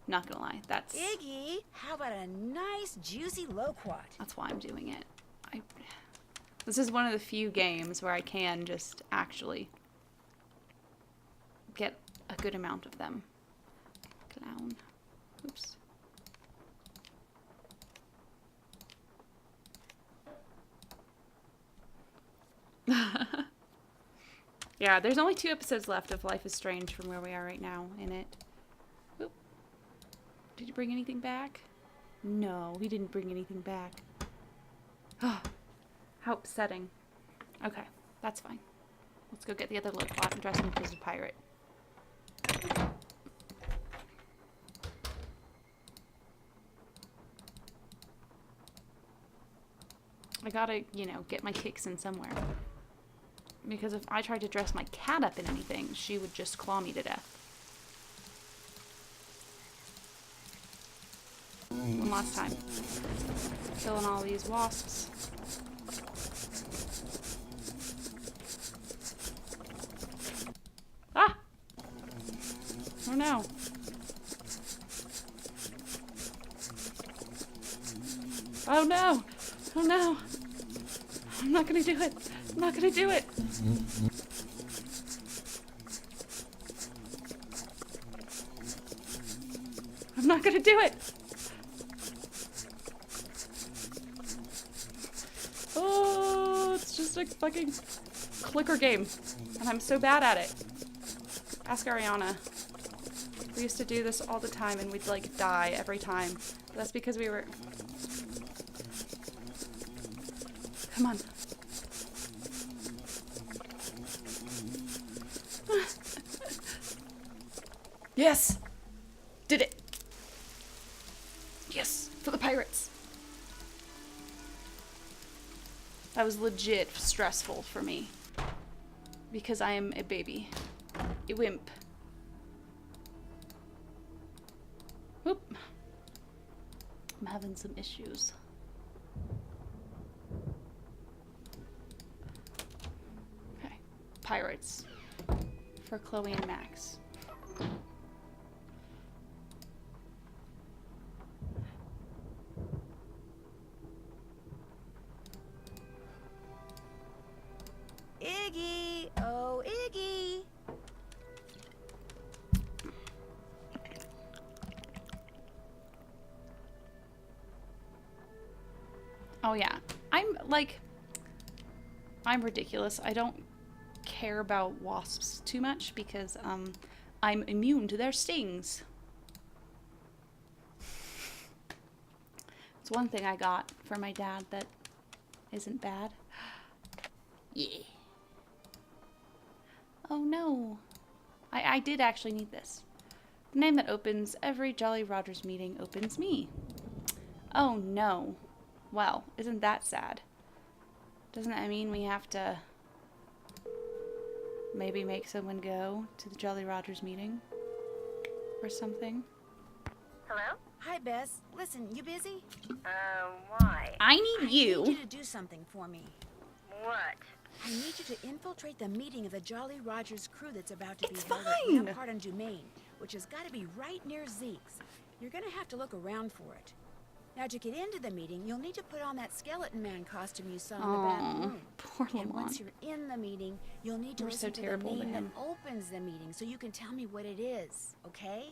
Not gonna lie, that's Iggy, how about a nice, juicy loquat? that's why I'm doing it. This is one of the few games where I can just actually get a good amount of them. Clown. Oops. Yeah, there's only 2 episodes left of Life is Strange from where we are right now in it. Oop. Did you bring anything back? No, he didn't bring anything back. How upsetting. Okay, that's fine. Let's go get the other little plot and dress him up as a pirate. I gotta, you know, get my kicks in somewhere. Because if I tried to dress my cat up in anything, she would just claw me to death. One last time. Killing all these wasps. Ah! Oh no. Oh no! Oh no! I'm not gonna do it! I'm not gonna do it! I'm not gonna do it! Oh, it's just a fucking clicker game. And I'm so bad at it. Ask Ariana. We used to do this all the time and we'd like die every time. But that's because we were Come on. Yes! Did it! Yes! For the pirates! That was legit stressful for me. Because I am a baby. A wimp. Whoop. I'm having some issues. Okay. Pirates. For Chloe and Max. Iggy! Oh, Iggy! Oh yeah. I'm ridiculous. I don't care about wasps too much because I'm immune to their stings. It's one thing I got from my dad that isn't bad. Yeah. Oh no. I did actually need this. The name that opens every Jolly Rogers meeting opens me. Oh no. Well, isn't that sad? Doesn't that mean we have to maybe make someone go to the Jolly Rogers meeting? Or something? Hello? Hi, Bess. Listen, you busy? Why? I need you. I need you to do something for me. What? I need you to infiltrate the meeting of the Jolly Rogers crew that's about to It's be held fine. at Rampart on Dumaine, which has got to be right near Zeke's. You're gonna have to look around for it. Now, to get into the meeting, you'll need to put on that skeleton man costume you saw in the back room. Poor And Lamont. once you're in the meeting, you'll need to We're so listen to the terrible to name him. that opens the meeting so you can tell me what it is, okay?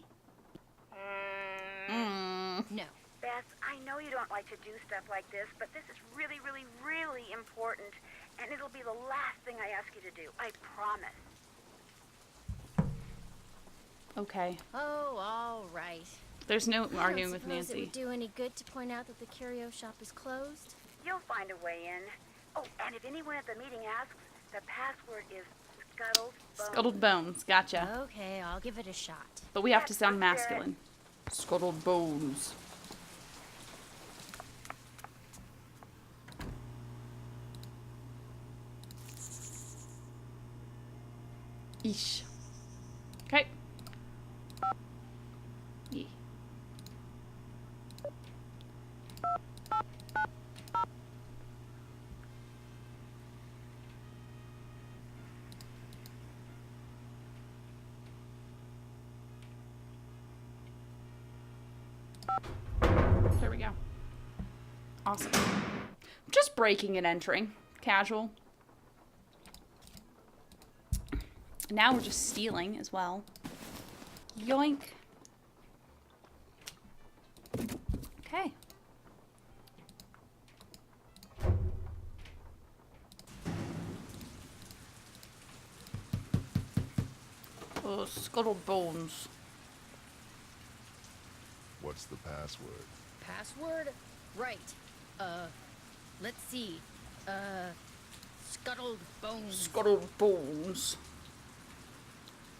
No. Beth, I know you don't like to do stuff like this, but this is really, really, really important, and it'll be the last thing I ask you to do. I promise. Okay. Oh, all right. There's no I arguing don't with suppose it Nancy. would do any good to point out that the curio shop is closed. You'll find a way in. Oh, and if anyone at the meeting asks, the password is Scuttled Bones. Scuttled bones. Gotcha. Okay, I'll give it a shot. But we have to Yes, sound let's do it. masculine. Scuttled bones. Eesh. Okay. Yeah. There we go. Awesome. Just breaking and entering. Casual. Now we're just stealing as well. Yoink. Okay. Oh, scuttled bones. What's the password? Password? Right. Let's see. Scuttled bones. Scuttled bones.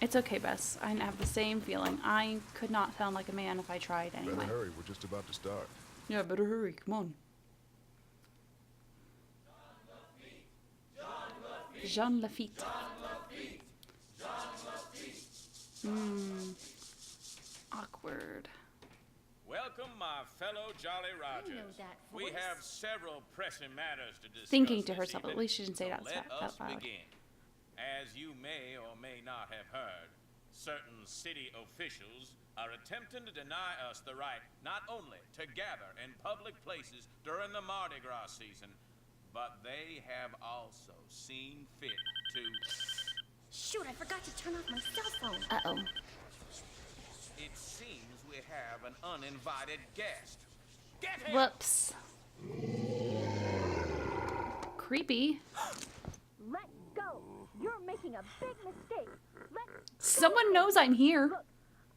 It's okay, Bess. I have the same feeling. I could not sound like a man if I tried anyway. Better hurry, we're just about to start. Yeah, better hurry. Come on. Jean Lafitte. Awkward. Welcome, my fellow Jolly Rogers. know that We voice. have several pressing matters to discuss. Thinking to this herself, at evening, least she didn't say so it let out us loud. begin. As you may or may not have heard, certain city officials are attempting to deny us the right not only to gather in public places during the Mardi Gras season, but they have also seen fit to... Shoot, I forgot to turn off my cell phone. Uh-oh. It seems we have an uninvited guest. Get him! Whoops. Creepy. Let go! You're making a big mistake. Someone knows I'm here. Look,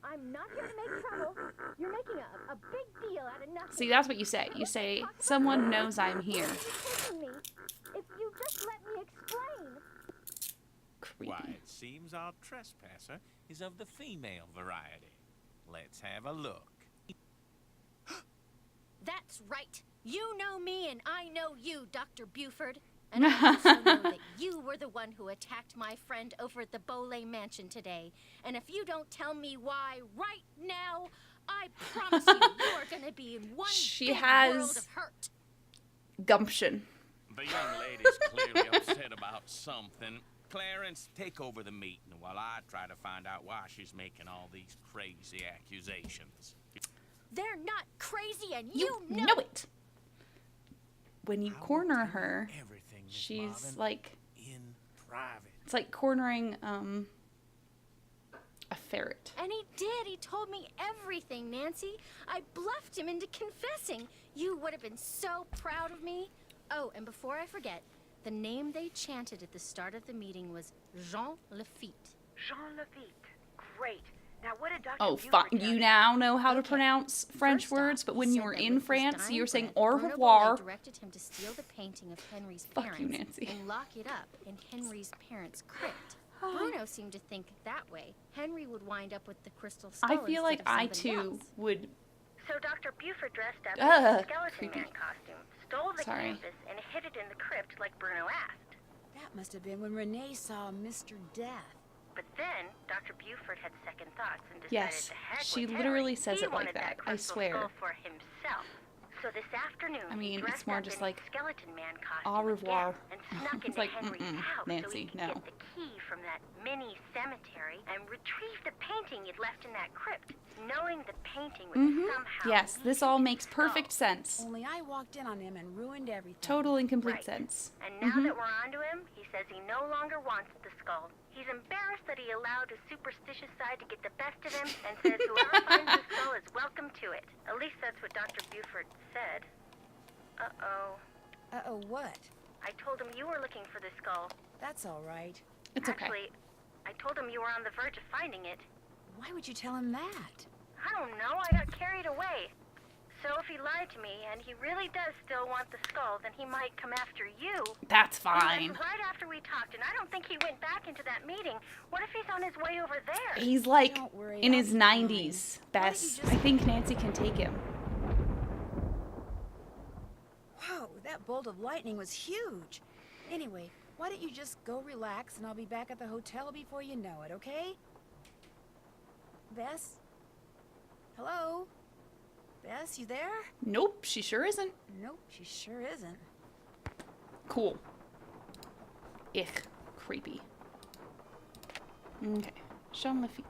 I'm not here to make trouble. You're making a big deal out of nothing. See, that's what you say. You say, someone knows I'm here. You're taking me. Just let me explain. Creepy. Why, it seems our trespasser is of the female variety. Let's have a look. That's right. You know me and I know you, Dr. Buford. And I also know that you were the one who attacked my friend over at the Bolay Mansion today. And if you don't tell me why right now, I promise you're gonna be in one She big has world of hurt. gumption. The young lady's clearly upset about something. Clarence, take over the meeting while I try to find out why she's making all these crazy accusations. They're not crazy, and You you know it. When you I will corner tell you her, everything, Miss she's Marvin, like, in private. it's like cornering a ferret. And he did. He told me everything, Nancy. I bluffed him into confessing. You would have been so proud of me. Oh, and before I forget, the name they chanted at the start of the meeting was Jean Lafitte. Jean Lafitte. Great. Now, what did Dr. Oh, Buford fine. tell You now know how to Okay. pronounce French First off, words, but he when you said were that in with his France, dying you were saying breath, au Bruno revoir. Bolay directed him to steal the painting of Henry's Fuck parents you, Nancy. and lock it up in Henry's parents' crypt. Bruno seemed to think that way Henry would wind up with the crystal skull I feel like instead I of somebody too else. would. So Dr. Buford dressed up in Ugh, a skeleton creepy. man costume, stole the Sorry. canvas, and hid it in the crypt like Bruno asked. That must have been when Renee saw Mr. Death. But then, Dr. Buford had second thoughts and decided Yes, to heck she with literally Henry. says He it like wanted that, I crystal swear. skull for himself. So this afternoon, I mean, he dressed it's more up just in like, his skeleton man costume au revoir. again and snuck It's into like, Henry's house so Nancy, he could no. get the key from that mini cemetery and retrieve the painting he'd left in that crypt, knowing the painting would somehow Yes, this lead all to makes the skull. perfect sense. Only I walked in on him and ruined everything. Total and complete Right. sense. And now that we're onto him, he says he no longer wants the skull. He's embarrassed that he allowed his superstitious side to get the best of him and says whoever finds the skull is welcome to it. At least that's what Dr. Buford said. Uh-oh. Uh-oh, what? I told him you were looking for the skull. That's all right. It's okay. Actually, I told him you were on the verge of finding it. Why would you tell him that? I don't know, I got carried away. So if he lied to me and he really does still want the skull, then he might come after you. That's He left fine. right after we talked, and I don't think he went back into that meeting. What if he's on his way over there? He's like Don't worry, in I'll his be fine. 90s, Why don't you Bess. just- I think Nancy can take him. Whoa, that bolt of lightning was huge. Anyway, why don't you just go relax and I'll be back at the hotel before you know it, okay? Bess? Hello? Bess, you there? Nope, she sure isn't. Nope, she sure isn't. Cool. Ich. Creepy. Okay. Jean Lafitte.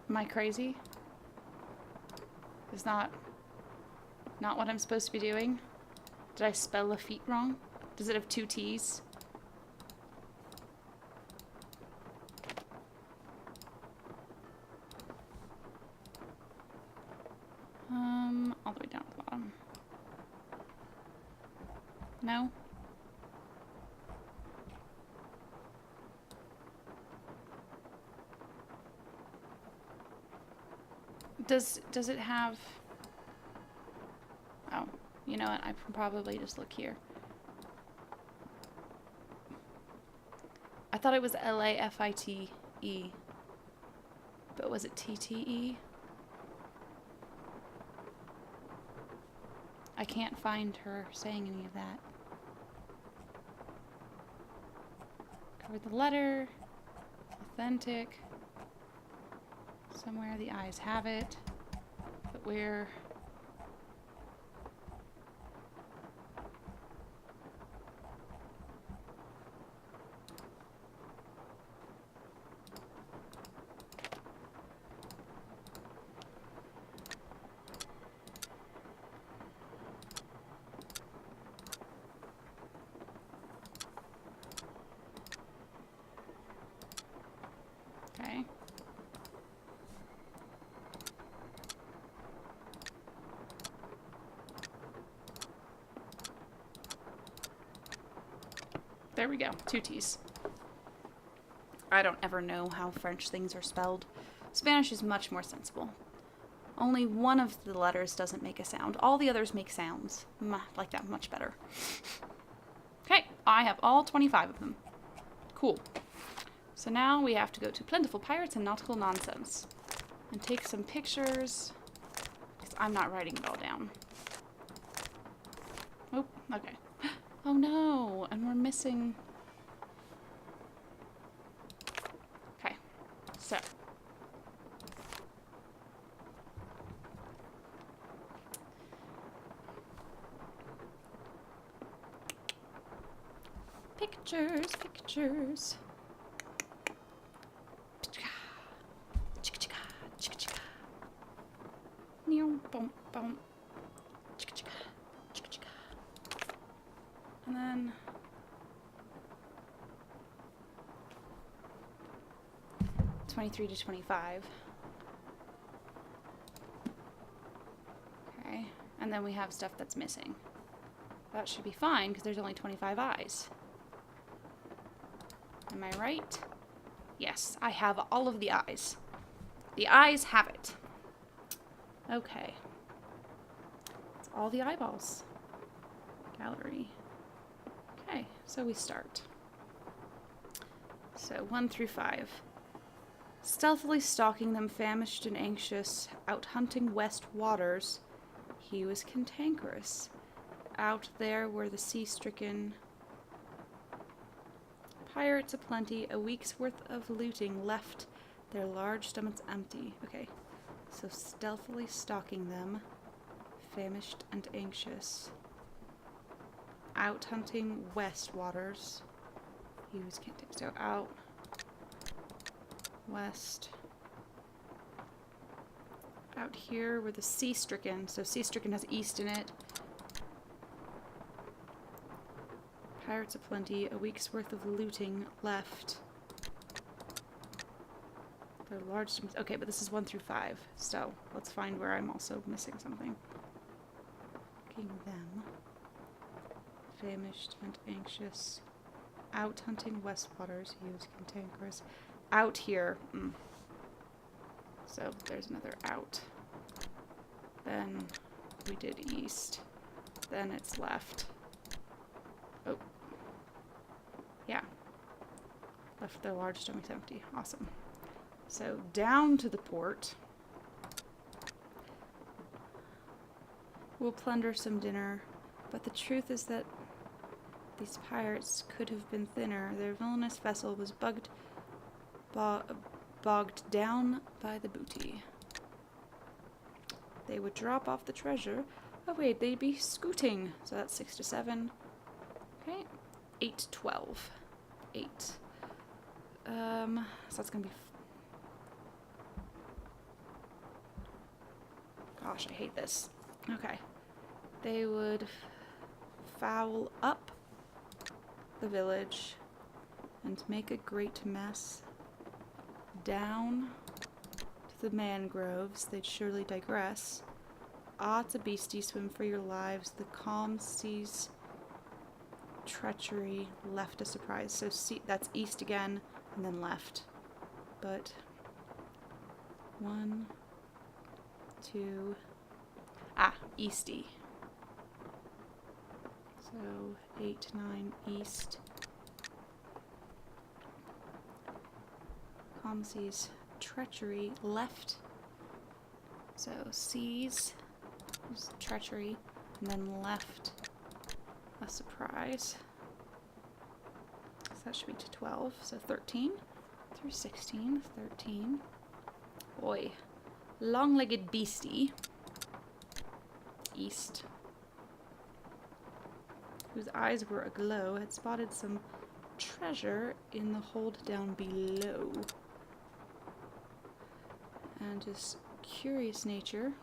Am I crazy? Is not what I'm supposed to be doing? Did I spell Lafitte wrong? Does it have 2 T's? All the way down at the bottom. No? Does it have... Oh, you know what? I can probably just look here. I thought it was L-A-F-I-T-E. But was it T-T-E? I can't find her saying any of that. Cover the letter. Authentic. Somewhere the eyes have it. But where? Okay. There we go. 2 T's. I don't ever know how French things are spelled. Spanish is much more sensible. Only one of the letters doesn't make a sound. All the others make sounds. Like that, much better. Okay, I have all 25 of them. Cool. So now we have to go to Plentiful Pirates and Nautical Nonsense. And take some pictures. Because I'm not writing it all down. Oh, okay. Oh no, and we're missing... Okay, so... Pictures, pictures. And then 23 to 25. Okay, and then we have stuff that's missing. That should be fine because there's only 25 eyes. Am I right? Yes, I have all of the eyes. The eyes have it. Okay. It's all the eyeballs. Gallery. Okay, so we start. So 1 through 5. Stealthily stalking them, famished and anxious, out hunting west waters, he was cantankerous. Out there were the sea-stricken pirates aplenty, a week's worth of looting left their large stomachs empty. Okay, so stealthily stalking them, famished and anxious, out hunting west waters. He was cantankerous. So out west. Out here were the sea-stricken. So sea-stricken has east in it. Pirates aplenty, a week's worth of looting left. They're large. Okay, but this is 1 through 5. So let's find where I'm also missing something. Looking them. Famished and anxious. Out hunting west waters. He was cantankerous. Out here. So there's another out. Then we did east. Then it's left. Oh. Yeah. Left their large stomachs empty. Awesome. So down to the port. We'll plunder some dinner. But the truth is that these pirates could have been thinner. Their villainous vessel was bogged down by the booty. They would drop off the treasure. Oh wait, they'd be scooting. So that's 6 to 7. Okay. 8 to 12. 8. So that's gonna be... Gosh, I hate this. Okay. They would foul up the village and make a great mess. Down to the mangroves, they'd surely digress. Ah, it's a beastie, swim for your lives. The calm seas treachery left a surprise. So that's east again, and then left. But 1, 2, easty. So 8, 9, east. Calm seas treachery left. So seas is treachery, and then left a surprise. So that should be to 12. So 13 through 16. 13. Boy. Long-legged beastie. East. Whose eyes were aglow, had spotted some treasure in the hold down below. And his curious nature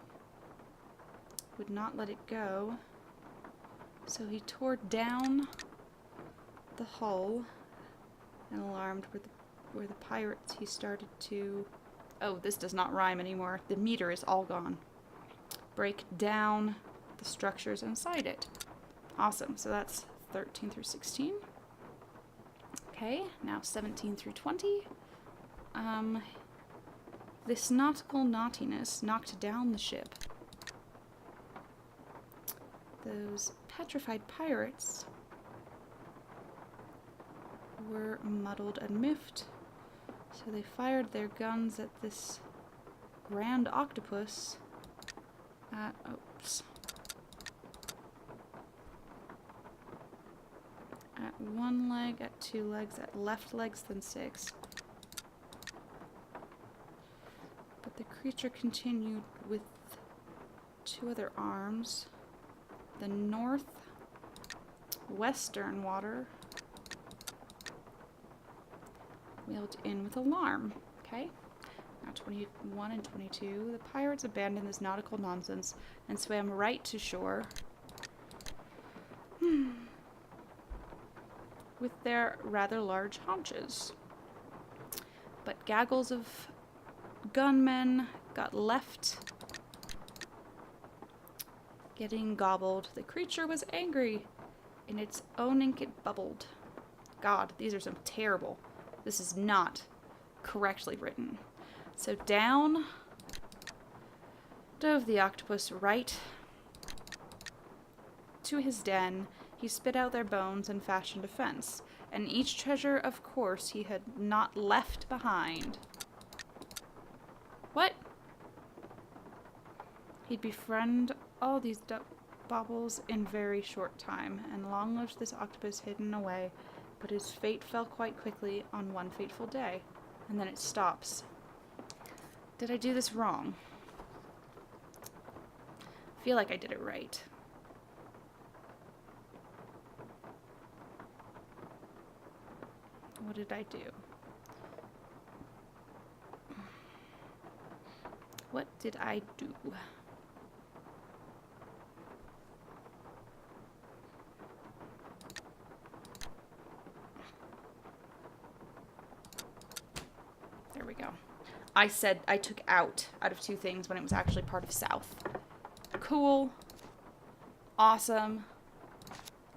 would not let it go. So he tore down the hull, and alarmed were the pirates, he started to... Oh, this does not rhyme anymore. The meter is all gone. Break down the structures inside it. Awesome. So that's 13 through 16. Okay, now 17 through 20. This nautical naughtiness knocked down the ship. Those petrified pirates were muddled and miffed, so they fired their guns at this grand octopus at one leg, at two legs, at left legs, then six. But the creature continued with two other arms. The northwestern water wheeled in with alarm. Okay. Now 21 and 22. The pirates abandoned this nautical nonsense and swam right to shore. With their rather large haunches. But gaggles of gunmen got left getting gobbled. The creature was angry. In its own ink it bubbled. God, these are some terrible. This is not correctly written. So down dove the octopus right to his den. He spit out their bones and fashioned a fence, and each treasure, of course, he had not left behind. What? He'd befriend all these baubles in very short time, and long lived this octopus hidden away, but his fate fell quite quickly on one fateful day. And then it stops. Did I do this wrong? I feel like I did it right. What did I do? What did I do? There we go. I said I took out of two things when it was actually part of South. Cool. Awesome.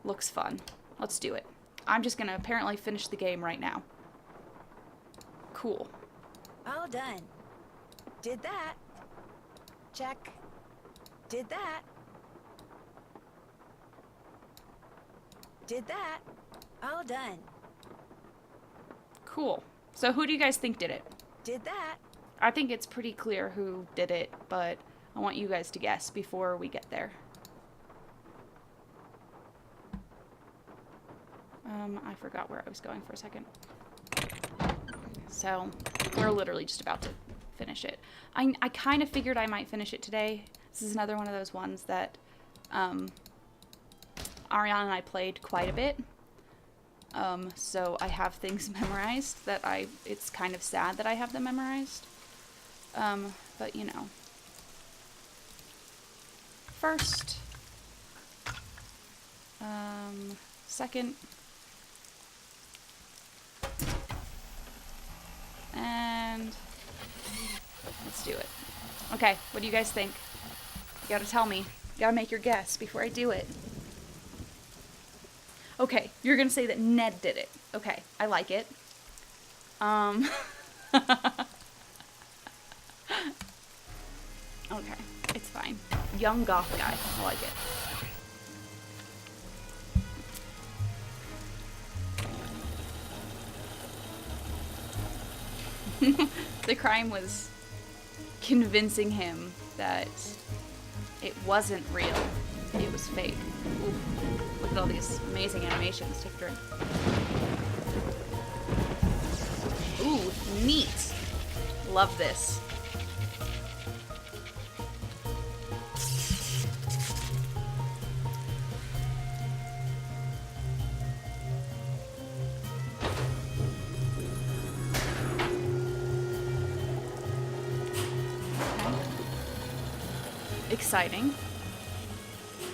Looks fun. Let's do it. I'm just gonna apparently finish the game right now. Cool. All done. Did that. Check. Did that. Did that. All done. Cool. So who do you guys think did it? Did that. I think it's pretty clear who did it, but I want you guys to guess before we get there. I forgot where I was going for a second. So, we're literally just about to finish it. I kind of figured I might finish it today. This is another one of those ones that Ariana and I played quite a bit. So I have things memorized that it's kind of sad that I have them memorized. But you know. First. Second. And let's do it. Okay, what do you guys think? You gotta tell me. You gotta make your guess before I do it. Okay, you're gonna say that Ned did it. Okay, I like it. Okay, it's fine. Young goth guy. I like it. The crime was convincing him that it wasn't real. It was fake. Ooh, look at all these amazing animations. Take a drink. Ooh, neat. Love this. Exciting.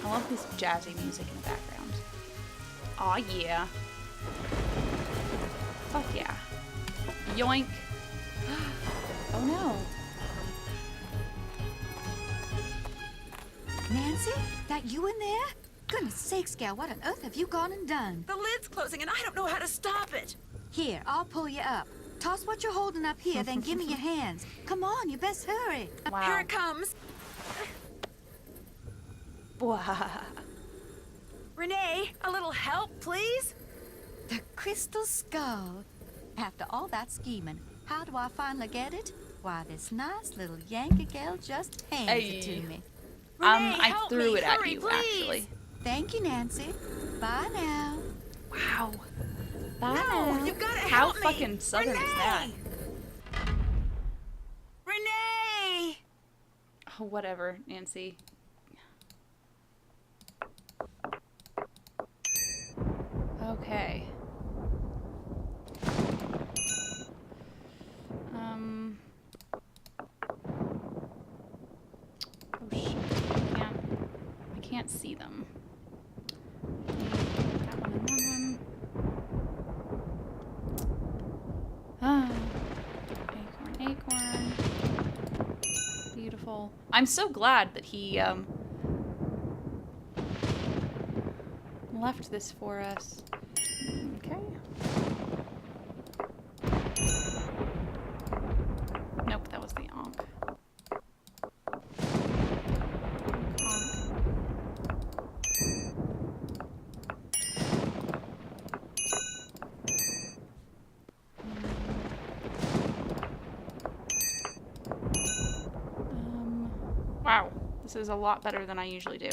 I love this jazzy music in the background. Aw, yeah. Fuck yeah. Yoink. Oh no. Nancy? That you in there? Goodness sakes, gal, what on earth have you gone and done? The lid's closing and I don't know how to stop it. Here, I'll pull you up. Toss what you're holding up here, then give me your hands. Come on, you best hurry. Wow. Here it comes. Wow. Renee, a little help, please? The crystal skull. After all that scheming, how do I finally get it? Why, this nice little Yankee gal just hands it to me. Renee, I help threw me. it at Hurry, you, please. actually. Thank you, Nancy. Bye now. Wow. Bye No, now. you've gotta How help me. fucking southern is that? Renee! Oh, whatever, Nancy. Okay. Oh shit. I can't see them. That one and that one. Ah. Acorn. Beautiful. I'm so glad that he left this for us. Okay. Nope, that was the Ankh. Wow, this is a lot better than I usually do.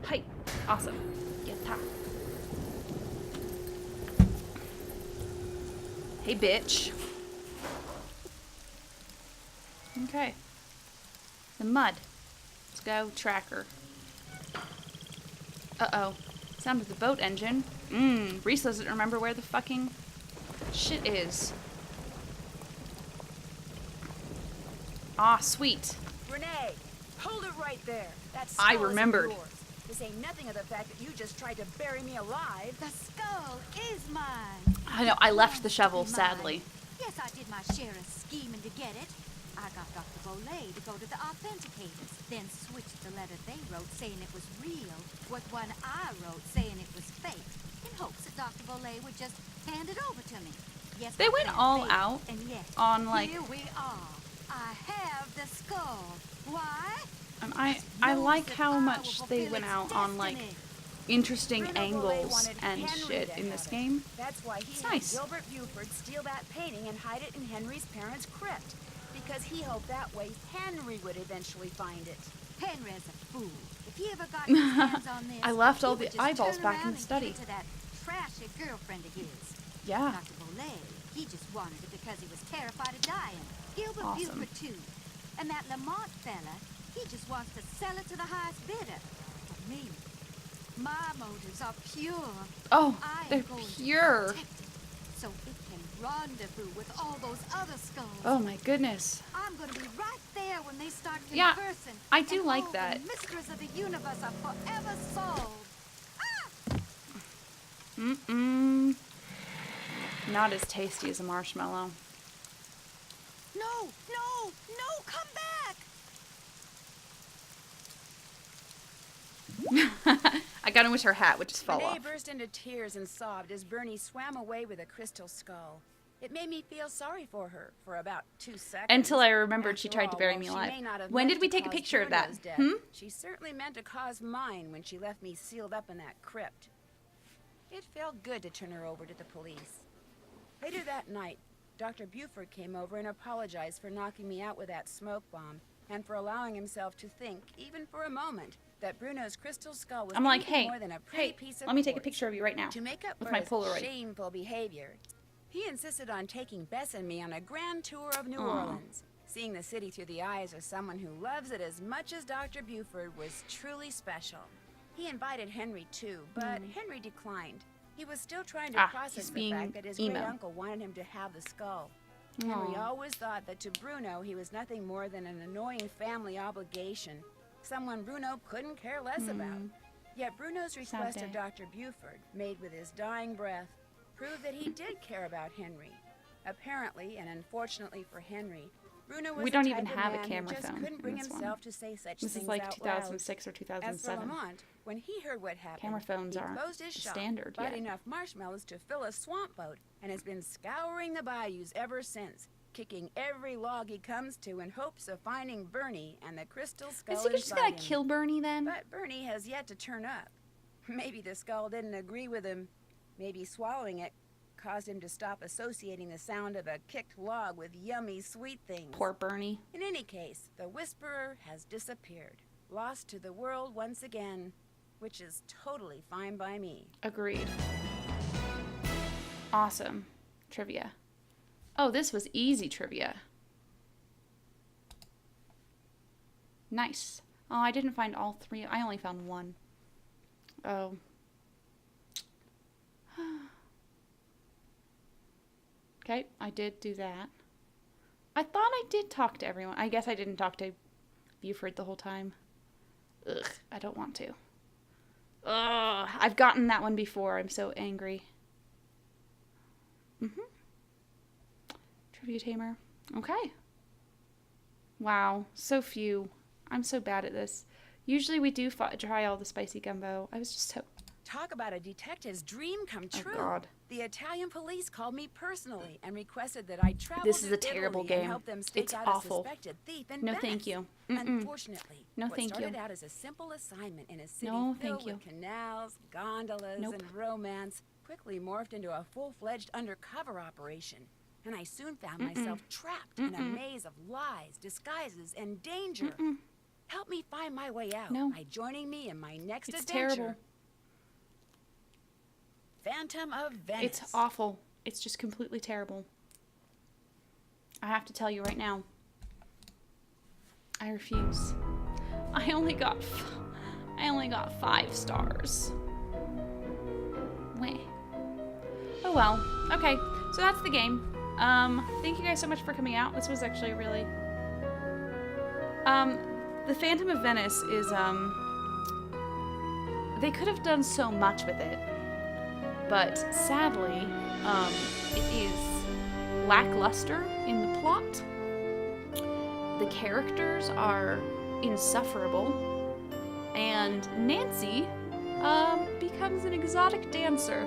Hi, awesome. Yatta. Hey, bitch. Okay. The mud. Let's go, tracker. Uh-oh. Sound of the boat engine. Rissa doesn't remember where the fucking shit is. Ah, sweet. Renee, hold it right there. That I skull remembered. isn't yours. This ain't nothing of the fact that you just tried to bury me alive. The skull is mine. I know, I left the shovel, Mine. sadly. Yes, I did my share of scheming to get it. I got Dr. Bolay to go to the authenticators, then switched the letter they wrote saying it was real with one I wrote saying it was fake, in hopes that Dr. Bolay would just hand it over to me. Yes, They my went plan all failed, out and yes, on, like- here we are. I have the skull. Why? And I like how much they went out on, like, interesting Bruno angles wanted and Henry shit to in have this it. game. That's why he It's had nice. Gilbert Buford steal that painting and hide it in Henry's parents' crypt. Because he hoped that way Henry would eventually find it. Henry's a fool. If he ever got his hands on this, I left all he would the just eyeballs turn back around in the and study. give it to that trashy girlfriend of his. Yeah. Dr. Bolay, he just wanted it because he was terrified of dying. Gilbert Awesome. Buford, too. And that Lamont fella, he just wants to sell it to the highest bidder. But me, my motives are pure. Oh, I am they're going to pure. protect it, so it can rendezvous with all those other skulls. Oh my goodness. I'm going to be right there when they start Yeah, conversing. I do and like all that. The mysteries of the universe are forever solved. Not as tasty as a marshmallow. No, come back! I got him with her hat, which just fell Renee off. burst into tears and sobbed as Bernie swam away with a crystal skull. It made me feel sorry for her for about 2 seconds. Until I remembered she After tried to all, bury while me she alive. may not have When meant did we to take a cause picture of that? Bruno's death, Hmm? She certainly meant to cause mine when she left me sealed up in that crypt. It felt good to turn her over to the police. Later that night, Dr. Buford came over and apologized for knocking me out with that smoke bomb and for allowing himself to think, even for a moment, that Bruno's crystal skull was I'm like, anything hey, more than a pretty hey, piece of let me take a quartz. picture of you right now. To make up with for my his Polaroid. shameful behavior, he insisted on taking Bess and me on a grand tour of New Aw. Orleans. Seeing the city through the eyes of someone who loves it as much as Dr. Buford was truly special. He invited Henry too, but Henry declined. He was still trying to process he's the being fact that his emo. great-uncle wanted him to have the skull. Henry Aw. always thought that to Bruno he was nothing more than an annoying family obligation, someone Bruno couldn't care less about. Yet Bruno's request day. of Dr. Buford, made with his dying breath, proved that he did care about Henry. Apparently, and unfortunately for Henry, Bruno was We the don't type even of have a man camera who just phone couldn't in bring this one. himself to say such This things is like out 2006 or loud. As for 2007. Lamont, when he heard what happened, Camera phones he aren't closed his shop, standard bought yet. enough marshmallows to fill a swamp boat, and has been scouring the bayous ever since, kicking every log he comes to in hopes of finding Bernie and the crystal skull Is he just inside gonna him. kill Bernie then? But Bernie has yet to turn up. Maybe the skull didn't agree with him. Maybe swallowing it caused him to stop associating the sound of a kicked log with yummy sweet things. Poor Bernie. In any case, the Whisperer has disappeared, lost to the world once again, which is totally fine by me. Agreed. Awesome. Trivia. Oh, this was easy trivia. Nice. Oh, I didn't find all three. I only found one. Oh. Okay, I did do that. I thought I did talk to everyone. I guess I didn't talk to Buford the whole time. Ugh, I don't want to. Ugh, I've gotten that one before. I'm so angry. Trivia Tamer. Okay. Wow, so few. I'm so bad at this. Usually we do try all the spicy gumbo. I was just so... Talk about a detective's dream come true. Oh, God. The Italian police called me personally and requested that I travel This is to a terrible Italy game. and help them stake It's out awful. a suspected thief in No, Venice. thank you. Unfortunately, No, what thank started you. out as a simple assignment in a city No, filled thank you. with canals, gondolas, Nope. and romance quickly morphed into a full-fledged undercover operation. And I soon found myself trapped in a maze of lies, disguises, and danger. Help me find my way out No. by joining me in my next It's adventure. terrible. Phantom of Venice. It's awful. It's just completely terrible. I have to tell you right now. I refuse. I only got 5 stars. Wait. Oh well. Okay, so that's the game. Thank you guys so much for coming out. This was actually really... The Phantom of Venice is, they could have done so much with it, but sadly, it is lackluster in the plot. The characters are insufferable, and Nancy, becomes an exotic dancer.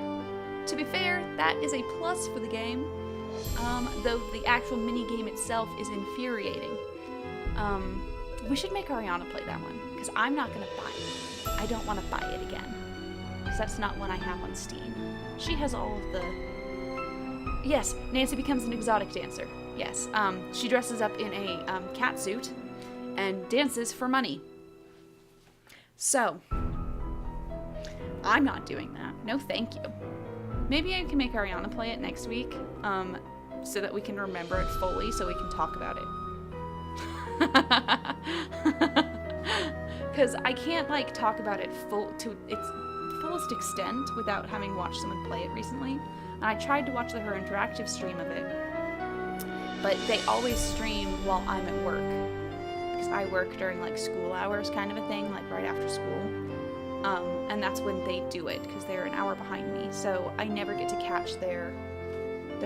To be fair, that is a plus for the game, though the actual mini-game itself is infuriating. We should make Ariana play that one, because I'm not going to buy it. I don't want to buy it again, because that's not one I have on Steam. She has all of the... Yes, Nancy becomes an exotic dancer. Yes, she dresses up in a cat suit and dances for money. So, I'm not doing that. No thank you. Maybe I can make Ariana play it next week, so that we can remember it fully, so we can talk about it. Because I can't, like, talk about it to its fullest extent without having watched someone play it recently. And I tried to watch her interactive stream of it, but they always stream while I'm at work. Because I work during, like, school hours kind of a thing, like right after school. And that's when they do it, because they're an hour behind me. So I never get to catch their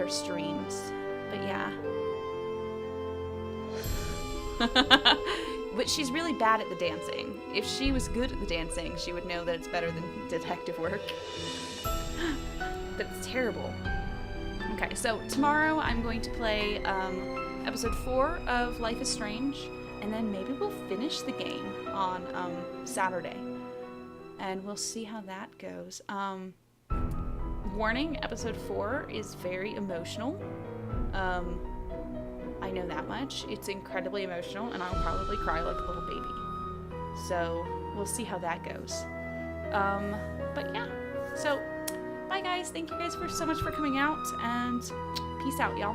streams. But yeah. But she's really bad at the dancing. If she was good at the dancing, she would know that it's better than detective work. But it's terrible. Okay, so tomorrow I'm going to play episode 4 of Life is Strange, and then maybe we'll finish the game on Saturday. And we'll see how that goes. Warning, episode 4 is very emotional. I know that much. It's incredibly emotional, and I'll probably cry like a little baby. So, we'll see how that goes. But yeah. So, bye guys. Thank you guys so much for coming out, and peace out, y'all.